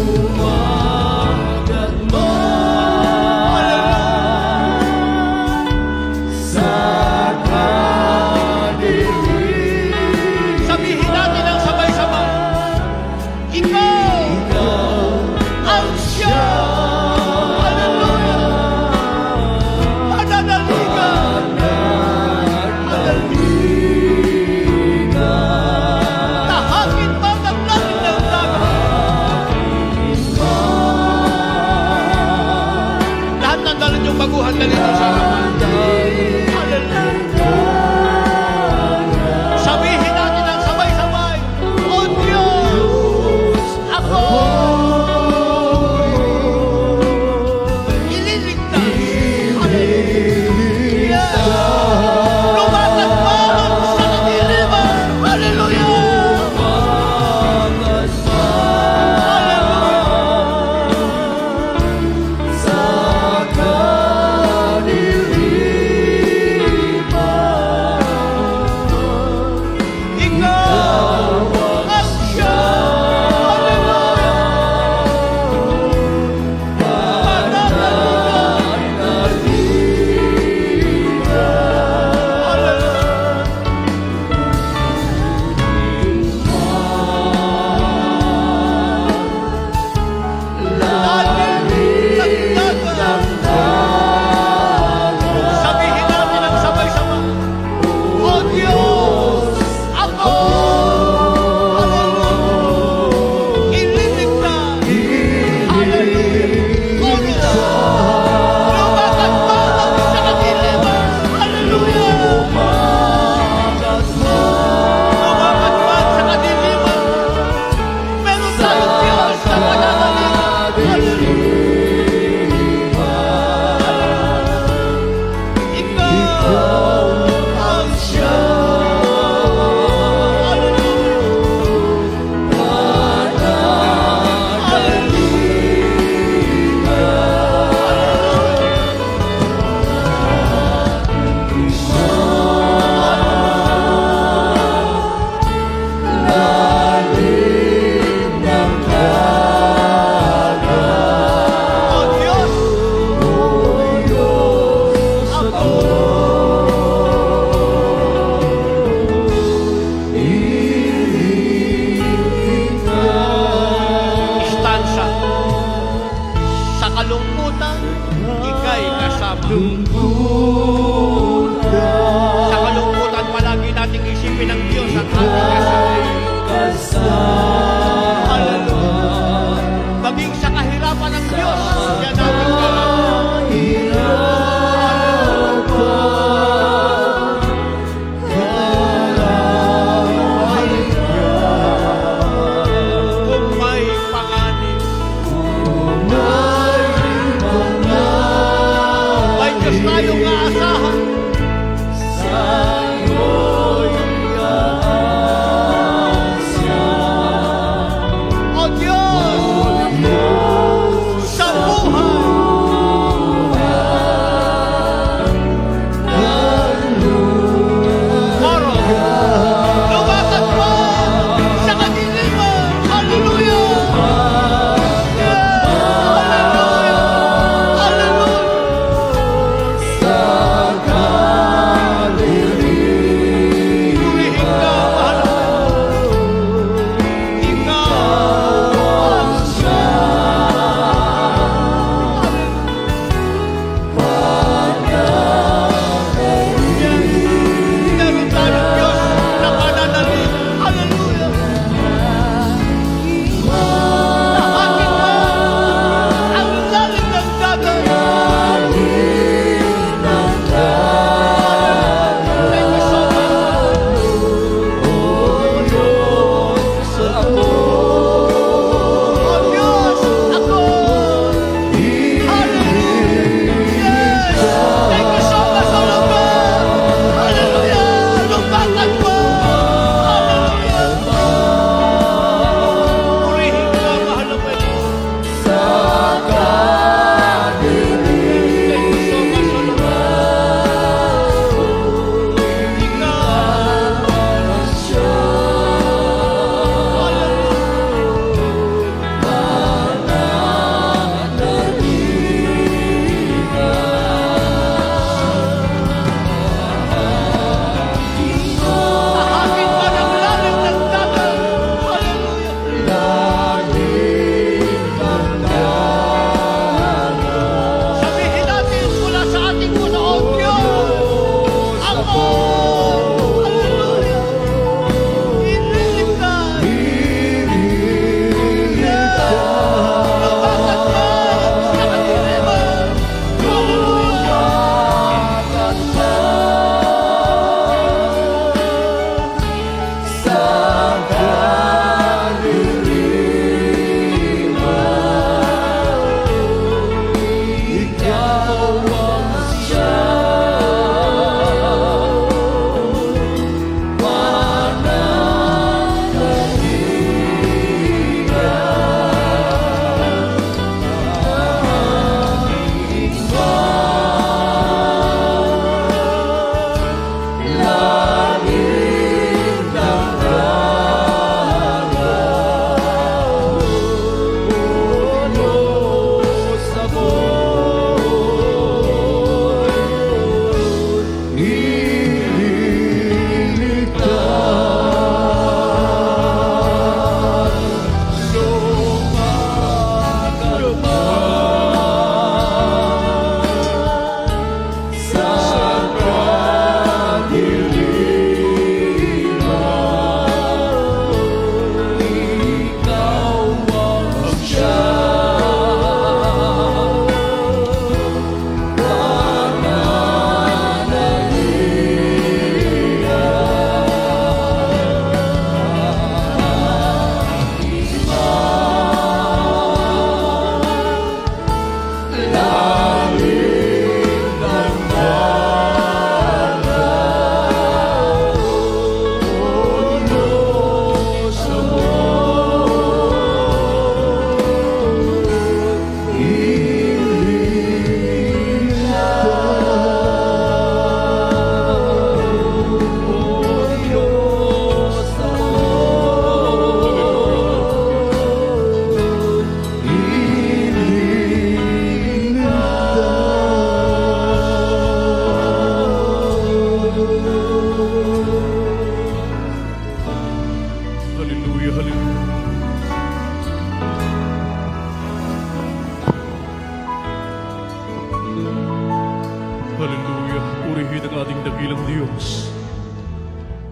[SPEAKER 3] Hallelujah. Purihin ang ating dakilang Diyos.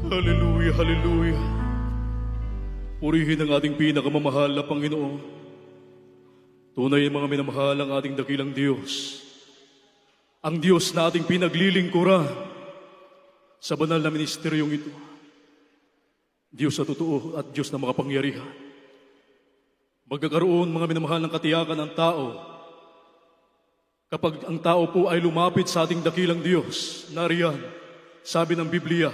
[SPEAKER 3] Hallelujah, hallelujah. Purihin ang ating pinakamamahal na Panginoon. Tunay mga minamahal ang ating dakilang Diyos. Ang Diyos na ating pinaglilingkuran sa banal na ministeryong ito. Diyos na totoo at Diyos na makapangyarihan. Magkakaroon mga minamahal ng katiyakan ng tao kapag ang tao po ay lumapit sa ating dakilang Diyos. Nariyan, sabi ng Biblia,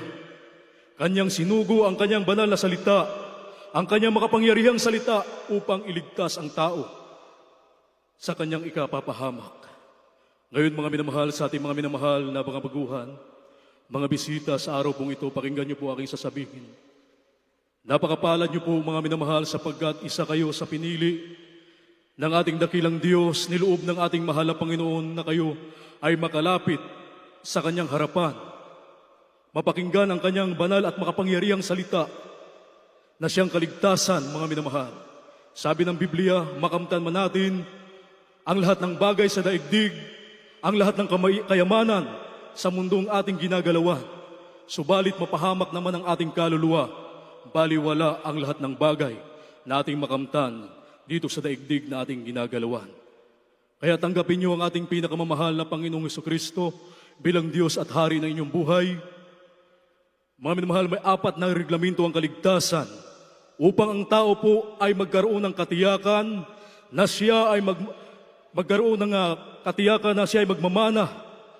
[SPEAKER 3] Kanyang sinugo ang Kanyang banal na salita, ang Kanyang makapangyarihang salita upang iligtas ang tao sa Kanyang ikapapahamak. Ngayon mga minamahal sa ating mga minamahal na mga baguhan, mga bisita sa araw pong ito, pakinggan niyo po aking sasabihin. Napakapalad niyo po mga minamahal sapagkat isa kayo sa pinili ng ating dakilang Diyos, niloob ng ating mahal na Panginoon na kayo ay makalapit sa Kanyang harapan. Mapakinggan ang Kanyang banal at makapangyarihang salita na siyang kaligtasan, mga minamahal. Sabi ng Biblia, makamtan man natin ang lahat ng bagay sa daigdig, ang lahat ng kayamanan sa mundong ating ginagalawan. Subalit mapahamak naman ang ating kaluluwa, baliwala ang lahat ng bagay na ating makamtan dito sa daigdig na ating ginagalawan. Kaya tanggapin niyo ang ating pinakamamahal na Panginoong Hesukristo bilang Diyos at Hari ng inyong buhay. Mga minamahal, may 4 na reglamento ang kaligtasan upang ang tao po ay magkaroon ng katiyakan na siya ay magkaroon ng katiyakan na siya ay magmamana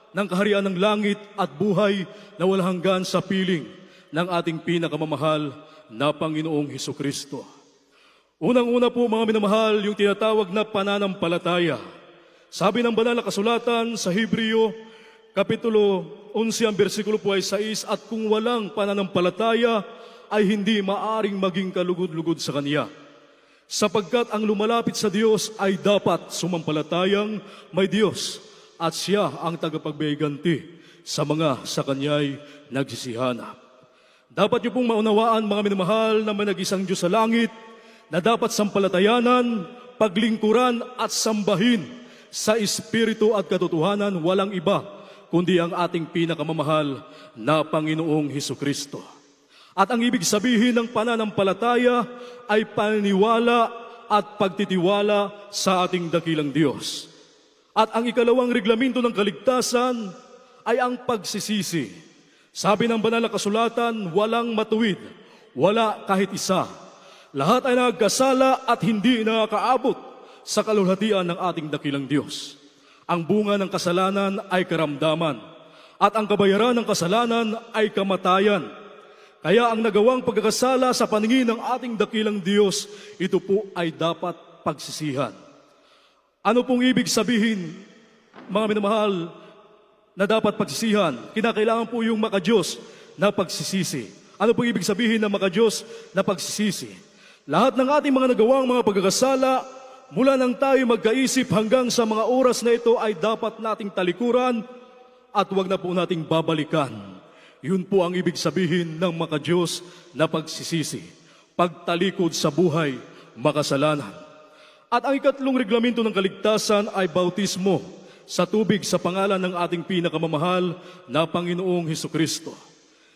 [SPEAKER 3] ng kaharian ng langit at buhay na walang hanggan sa piling ng ating pinakamamahal na Panginoong Hesukristo. Unang-una po mga minamahal, yung tinatawag na pananampalataya. Sabi ng banal na kasulatan sa Hebreo, Kapitulo 11, ang versikulo po ay 6, at kung walang pananampalataya ay hindi maaring maging kalugod-lugod sa Kanya. Sapagkat ang lumalapit sa Diyos ay dapat sumampalatayang may Diyos at Siya ang tagapagbiganti sa mga sa Kanya'y nagsisihanap. Dapat niyo pong maunawaan mga minamahal na may nag-isang Diyos sa langit na dapat sampalatayanan, paglingkuran at sambahin sa espiritu at katotohanan, walang iba kundi ang ating pinakamamahal na Panginoong Hesukristo. At ang ibig sabihin ng pananampalataya ay paniniwala at pagtitiwala sa ating dakilang Diyos. At ang ikalawang reglamento ng kaligtasan ay ang pagsisisi. Sabi ng banal na kasulatan, walang matuwid, wala kahit isa. Lahat ay nagkasala at hindi nakakaabot sa kalulhatian ng ating dakilang Diyos. Ang bunga ng kasalanan ay karamdaman, at ang kabayaran ng kasalanan ay kamatayan. Kaya ang nagawang pagkakasala sa paningin ng ating dakilang Diyos, ito po ay dapat pagsisihan. Ano pong ibig sabihin, mga minamahal, na dapat pagsisihan? Kinakailangan po yung makadiyos na pagsisisi. Ano pong ibig sabihin ng makadiyos na pagsisisi? Lahat ng ating mga nagawang mga pagkakasala, mula nang tayo magkaisip hanggang sa mga oras na ito ay dapat nating talikuran at huwag na po nating babalikan. Yun po ang ibig sabihin ng makadiyos na pagsisisi. Pagtalikod sa buhay, makasalanan. At ang ikatlong reglamento ng kaligtasan ay bautismo sa tubig sa pangalan ng ating pinakamamahal na Panginoong Hesukristo.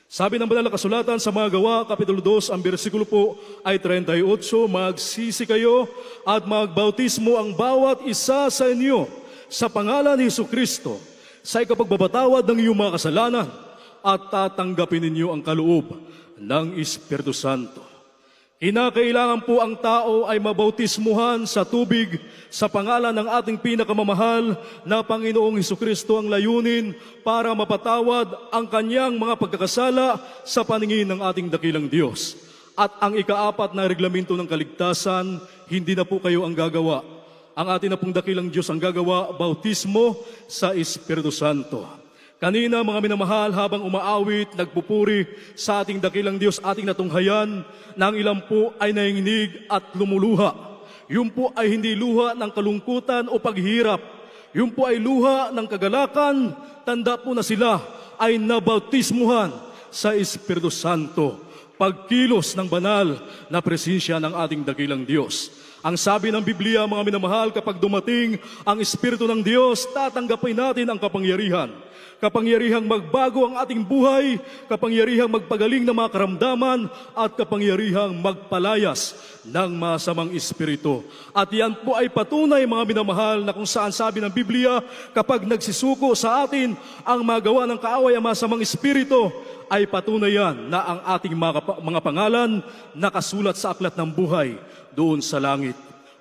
[SPEAKER 3] Sabi ng banal na kasulatan sa mga Gawa, Kapitulo 2, ang bersikulo po ay 38, magsisi kayo at magbautismo ang bawat isa sa inyo sa pangalan ni Hesukristo sa ikapagbabatawad ng iyong mga kasalanan at tatanggapin ninyo ang kaloob ng Espiritu Santo. Kinakailangan po ang tao ay mabautismuhan sa tubig sa pangalan ng ating pinakamamahal na Panginoong Hesukristo, ang layunin para mapatawad ang kanyang mga pagkakasala sa paningin ng ating dakilang Diyos. At ang ika-4 na reglamento ng kaligtasan, hindi na po kayo ang gagawa. Ang ating na pong dakilang Diyos ang gagawa, bautismo sa Espiritu Santo. Kanina mga minamahal, habang umaawit, nagpupuri sa ating dakilang Diyos, ating natunghayan, na ang ilan po ay nanginginig at lumuluha. Yun po ay hindi luha ng kalungkutan o paghihirap. Yun po ay luha ng kagalakan. Tanda po na sila ay nabautismuhan sa Espiritu Santo. Pagkilos ng banal na presensya ng ating dakilang Diyos. Ang sabi ng Biblia, mga minamahal, kapag dumating ang Espiritu ng Diyos, tatanggapin natin ang kapangyarihan. Kapangyarihang magbago ang ating buhay, kapangyarihang magpagaling ng mga karamdaman, at kapangyarihang magpalayas ng masamang espiritu. At yan po ay patunay, mga minamahal, na kung saan sabi ng Biblia, kapag nagsisuko sa atin ang magawa ng kaaway ang masamang espiritu, ay patunay yan na ang ating mga pangalan nakasulat sa aklat ng buhay doon sa langit.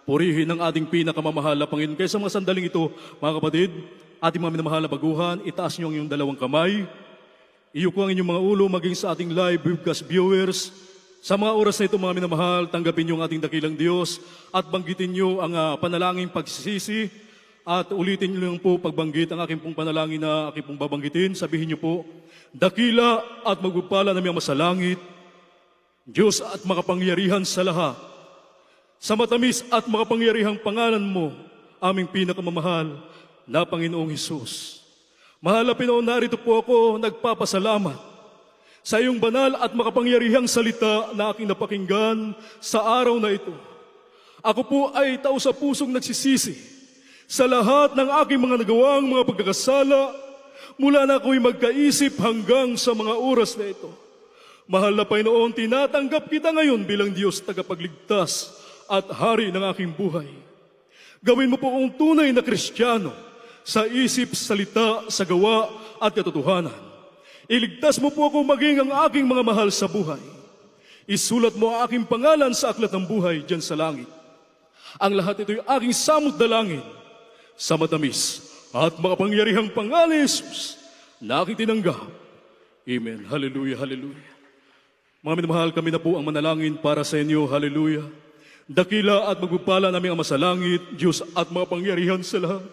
[SPEAKER 3] Purihin ang ating pinakamamahal na Panginoon. Kaya sa mga sandaling ito, mga kapatid, ating mga minamahal na baguhan, itaas niyo ang inyong dalawang kamay. Iyuko ang inyong mga ulo maging sa ating live webcast viewers. Sa mga oras na ito, mga minamahal, tanggapin niyo ang ating dakilang Diyos at banggitin niyo ang panalangin pagsisisi at ulitin niyo lang po pagbanggit ang aking pong panalangin na aking pong babanggitin. Sabihin niyo po, dakila at magpapala na miyang masalangit, Diyos at makapangyarihan sa lahat, sa matamis at makapangyarihang pangalan mo, aming pinakamamahal na Panginoong Hesus. Mahal na Panginoon, narito po ako nagpapasalamat sa iyong banal at makapangyarihang salita na aking napakinggan sa araw na ito. Ako po ay tao sa pusong nagsisisi sa lahat ng aking mga nagawang mga pagkakasala mula na ako'y magkaisip hanggang sa mga oras na ito. Mahal na Panginoon, tinatanggap kita ngayon bilang Diyos tagapagligtas at hari ng aking buhay. Gawin mo po akong tunay na Kristiyano sa isip, salita, sa gawa at katotohanan. Iligtas mo po ako maging ang aking mga mahal sa buhay. Isulat mo ang aking pangalan sa aklat ng buhay dyan sa langit. Ang lahat ito'y aking samot dalangin sa matamis at makapangyarihang pangalan ni Jesus na aking tinanggap. Amen. Hallelujah, hallelujah. Mga minamahal, kami na po ang manalangin para sa inyo. Hallelujah. Dakila at magpapala namin ang masalangit, Diyos at makapangyarihan sa lahat.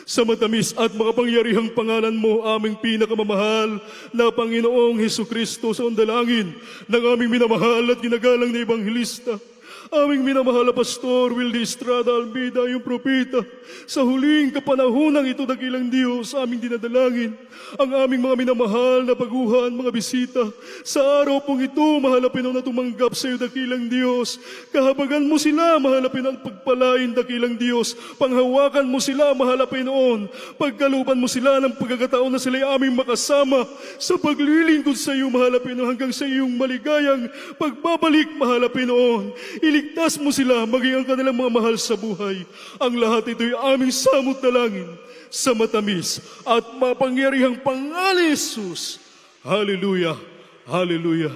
[SPEAKER 3] Sa matamis at makapangyarihang pangalan mo, aming pinakamamahal na Panginoong Hesukristo, sa ondalangin ng aming minamahal at ginagalang na Ebanghelista, aming minamahal na Pastor Wildy Estrada Almeida, yung propeta, sa huling kapanahonang ito, dakilang Diyos, aming dinadalangin ang aming mga minamahal na baguhan, mga bisita. Sa araw pong ito, mahal na Panginoon, na tumanggap sa iyo, dakilang Diyos. Kahabagan mo sila, mahal na Panginoon, pagpalain, dakilang Diyos. Panghawakan mo sila, mahal na Panginoon. Pagkaluban mo sila ng pagkakataon na sila ay aming makasama sa paglilingkod sa iyo, mahal na Panginoon, hanggang sa iyong maligayang pagbabalik, mahal na Panginoon. Iligtas mo sila, maging ang kanilang mga mahal sa buhay. Ang lahat ito'y aming samot dalangin sa matamis at mapangyarihang pangalan ni Jesus. Hallelujah, hallelujah.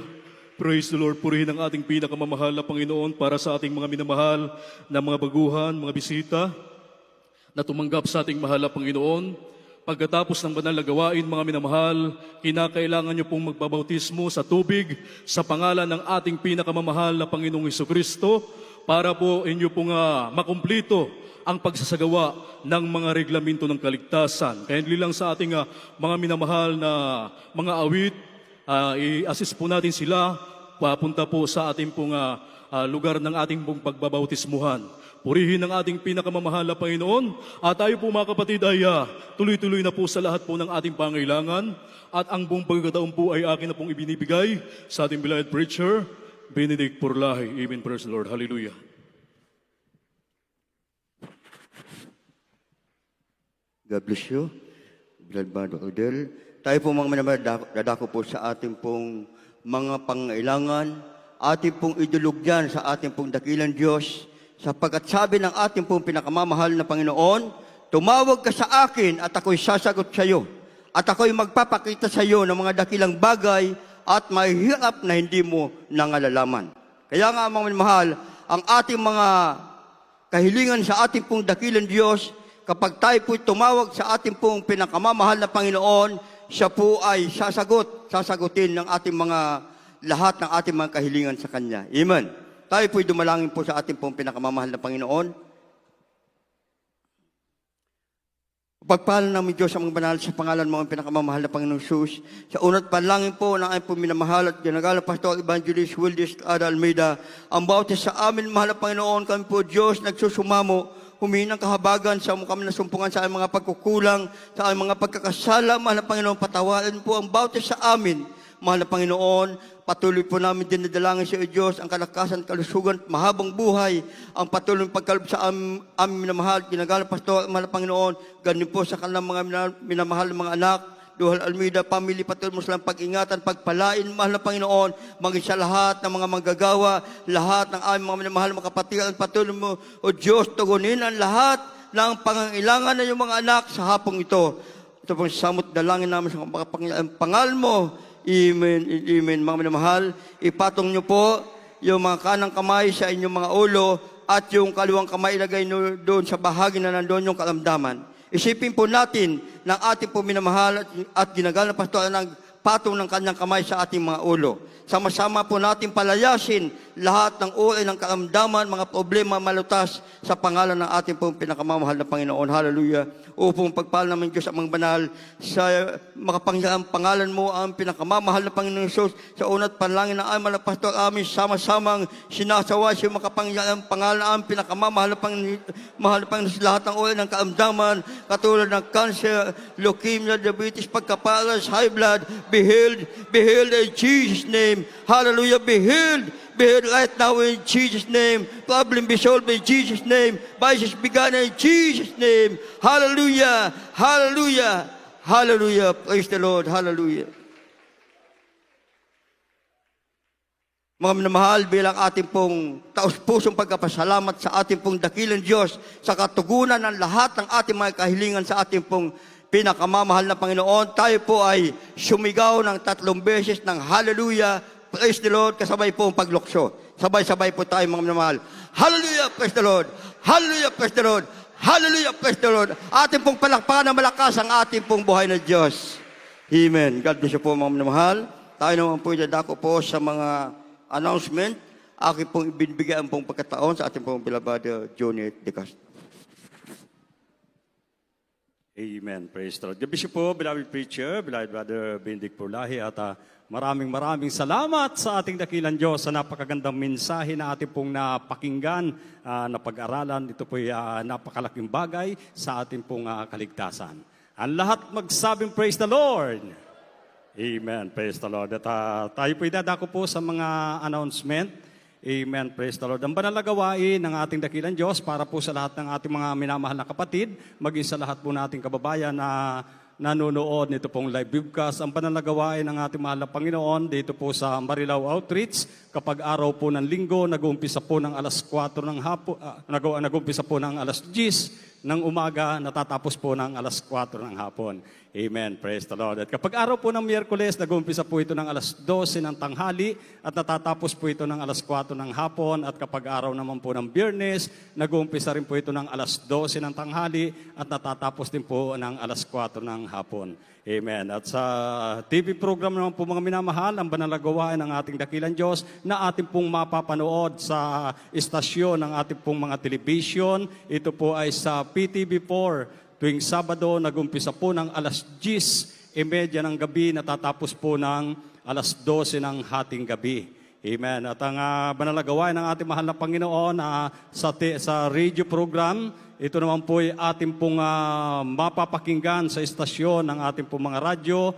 [SPEAKER 3] Praise the Lord. Purihin ang ating pinakamamahal na Panginoon para sa ating mga minamahal na mga baguhan, mga bisita na tumanggap sa ating mahal na Panginoon. Pagkatapos ng banal na gawain, mga minamahal, kinakailangan niyo pong magbabautismo sa tubig sa pangalan ng ating pinakamamahal na Panginoong Hesukristo para po inyo pong makumplito ang pagsasagawa ng mga reglamento ng kaligtasan. Kaya hindi lang sa ating mga minamahal na mga awit, i-assist po natin sila papunta po sa ating pong lugar ng ating pong pagbabautismuhan. Purihin ang ating pinakamamahal na Panginoon at tayo po mga kapatid ay tuloy-tuloy na po sa lahat po ng ating pangailangan at ang buong pagkakataon po ay akin na pong ibinibigay sa ating beloved preacher, Benedict Porlahe. Amen. Praise the Lord. Hallelujah.
[SPEAKER 6] God bless you, Beloved Brother Odell. Tayo po mga minamahal, dadako po sa ating pong mga pangailangan, ating pong idulugyan sa ating pong dakilang Diyos, sapagkat sabi ng ating pong pinakamamahal na Panginoon, tumawag ka sa akin at ako'y sasagot sa iyo, at ako'y magpapakita sa iyo ng mga dakilang bagay at mahihirap na hindi mo nangalalaman. Kaya nga mga minamahal, ang ating mga kahilingan sa ating pong dakilang Diyos, kapag tayo po'y tumawag sa ating pong pinakamamahal na Panginoon, siya po ay sasagutin ng ating mga lahat ng ating mga kahilingan sa Kanya. Amen. Tayo po'y dumalangin po sa ating pong pinakamamahal na Panginoon. Pagpala namin Diyos ang mga banal sa pangalan mga pinakamamahal na Panginoong Jesus. Sa unat panlangin po ng ating pong minamahal at ginagalang Pastor Evangelist Wildy Estrada Almeida, ang bawat sa amin, mahal na Panginoon, kami po Diyos nagsusumamo, humingi ng kahabagan sa kami nasumpungan sa aming mga pagkukulang, sa aming mga pagkakasala, mahal na Panginoon, patawarin po ang bawat sa amin, Mahal na Panginoon, patuloy po namin dinadalangin sa iyo, Diyos, ang kalakasan, kalusugan, mahabang buhay, ang patuloy pagkaloob sa aming minamahal, ginagalang pastor, mahal na Panginoon, ganun po sa kanilang mga minamahal ng mga anak, Duhal Almeida, family, patuloy mo silang pag-ingatan, pagpalain, mahal na Panginoon, maging sa lahat ng mga manggagawa, lahat ng aming mga minamahal, mga kapatid, patuloy mo, O Diyos, tugunin ang lahat ng pangangailangan ng iyong mga anak sa hapong ito. Ito pong samot dalangin namin sa pangal mo. Amen, amen. Mga minamahal, ipatong niyo po yung mga kanang kamay sa inyong mga ulo at yung kaliwang kamay ilagay nyo doon sa bahagi na nandoon yung kalamdaman. Isipin po natin ng ating po minamahal at ginagalang na pastor ng patong ng kanyang kamay sa ating mga ulo. Sama-sama po natin palayasin lahat ng uri ng karamdaman, mga problema, malutas sa pangalan ng ating pong pinakamamahal na Panginoon. Hallelujah. Upong pagpala namin Diyos ang mga banal sa makapangyarihang pangalan mo ang pinakamamahal na Panginoon Jesus sa unat panlangin ng aming mga pastor amin sama-samang sinasawa sa makapangyarihang pangalan ang pinakamamahal na Panginoon sa lahat ng uri ng karamdaman katulad ng cancer, leukemia, diabetes, pagkapalas, high blood, be healed in Jesus' name. Hallelujah, be healed right now in Jesus' name. Problem be solved in Jesus' name. Vices begun in Jesus' name. Hallelujah, hallelujah, hallelujah. Praise the Lord, hallelujah. Mga minamahal, bilang ating pong taus-pusong pagkapasalamat sa ating pong dakilang Diyos sa katugunan ng lahat ng ating mga kahilingan sa ating pong pinakamamahal na Panginoon, tayo po ay sumigaw ng 3 beses ng hallelujah, praise the Lord, kasabay po ang paglukso. Sabay-sabay po tayo mga minamahal. Hallelujah, praise the Lord. Hallelujah, praise the Lord. Hallelujah, praise the Lord. Ating pong palakpakan na malakas ang ating pong buhay na Diyos. Amen. God bless you po mga minamahal. Tayo naman po dadako po sa mga announcement. Aking pong ibinibigyan pong pagkataon sa ating pong beloved Johnny De Castro.
[SPEAKER 4] Amen. Praise the Lord. God bless you po, beloved preacher, beloved Brother Benedict Pulahi, at maraming salamat sa ating dakilang Diyos sa napakagandang mensahe na ating pong napakinggan, na pag-aralan. Ito po ay napakalaking bagay sa ating pong kaligtasan. Ang lahat magsabing praise the Lord. Amen. Praise the Lord. At tayo po idadako po sa mga announcement. Amen. Praise the Lord. Ang banal na gawain ng ating dakilang Diyos para po sa lahat ng ating mga minamahal na kapatid, maging sa lahat po nating kababayan na nanonood nito pong live webcast. Ang banal na gawain ng ating mahal na Panginoon dito po sa Marilao Outreach, kapag araw po ng linggo, nag-uumpisa po ng alas 4 ng hapon, nag-uumpisa po ng alas 10 ng umaga, natatapos po ng alas 4 ng hapon. Amen. Praise the Lord. At kapag araw po ng Miyerkules, nag-uumpisa po ito ng alas 12 ng tanghali at natatapos po ito ng alas 4 ng hapon. At kapag araw naman po ng Biyernes, nag-uumpisa rin po ito ng alas 12 ng tanghali at natatapos din po ng alas 4 ng hapon. Amen. At sa TV program naman po mga minamahal, ang banal na gawain ng ating dakilang Diyos na ating pong mapapanood sa istasyon ng ating pong mga television. Ito po ay sa PTV4. Tuwing Sabado, nag-umpisa po ng alas 10:30 ng gabi, natatapos po ng alas 12 ng hating gabi. Amen. At ang banal na gawain ng ating mahal na Panginoon sa radio program, ito naman po ay ating pong mapapakinggan sa istasyon ng ating pong mga radyo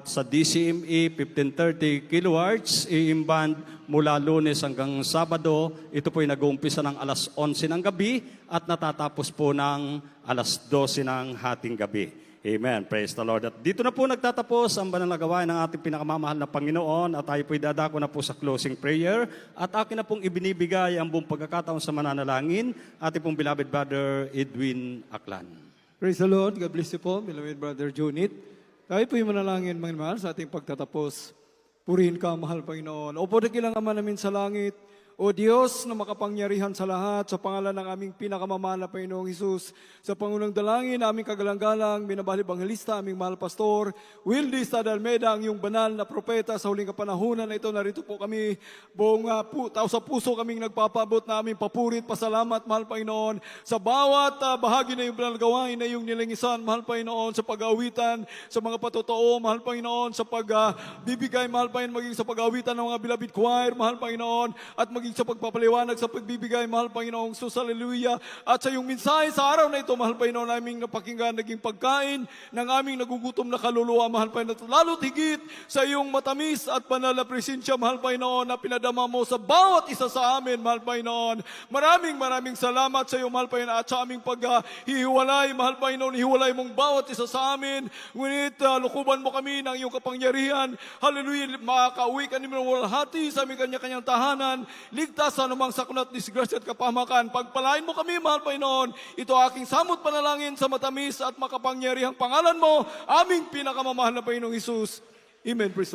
[SPEAKER 4] sa DCME 1530 kHz, AM band mula Lunes hanggang Sabado. Ito po ay nag-uumpisa ng alas 11 ng gabi at natatapos po ng alas 12 ng hating gabi. Amen. Praise the Lord. At dito na po nagtatapos ang banal na gawain ng ating pinakamamahal na Panginoon at tayo po'y dadako na po sa closing prayer at akin na pong ibinibigay ang buong pagkakataon sa mananalangin ating pong beloved Brother Edwin Aklan.
[SPEAKER 5] Praise the Lord. God bless you po, beloved Brother Junit. Tayo po'y manalangin, mga mahal, sa ating pagtatapos. Purihin ka, mahal Panginoon. Opo, dakilang Ama namin sa langit, O Diyos na makapangyarihan sa lahat, sa pangalan ng aming pinakamamahal na Panginoong Hesus, sa Pangunang Dalangin, aming kagalang-galang, minamahal Ebanghelista, aming mahal Pastor, Wildy Almeida, ang iyong banal na propeta sa huling kapanahunan na ito, narito po kami, buong tao sa puso kaming nagpapabot na aming papurit, pasalamat, mahal Panginoon, sa bawat bahagi na iyong banal gawain na iyong nilingisan, mahal Panginoon, sa pag-awitan, sa mga patotoo, mahal Panginoon, sa pagbibigay, mahal Panginoon, maging sa pag-awitan ng mga beloved choir, mahal Panginoon, at maging maging sa pagpapaliwanag, sa pagbibigay, mahal Panginoong Sus, hallelujah. At sa iyong mensahe sa araw na ito, mahal Panginoon, aming napakinggan, naging pagkain ng aming nagugutom na kaluluwa, mahal Panginoon. Lalo't higit sa iyong matamis at banal na presensya, mahal Panginoon, na pinadama mo sa bawat isa sa amin, mahal Panginoon. Maraming salamat sa iyo, mahal Panginoon, at sa aming paghihiwalay, mahal Panginoon, hiwalay mong bawat isa sa amin. Ngunit lukuban mo kami ng iyong kapangyarihan. Hallelujah, makakauwi ka namin ng walhati sa aming kanya-kanyang tahanan. Ligtas sa anumang sakuna at disgrasya at kapahamakan. Pagpalain mo kami, mahal Panginoon. Ito aking samot panalangin sa matamis at makapangyarihang pangalan mo, aming pinakamamahal na Panginoong Hesus. Amen. Praise the Lord.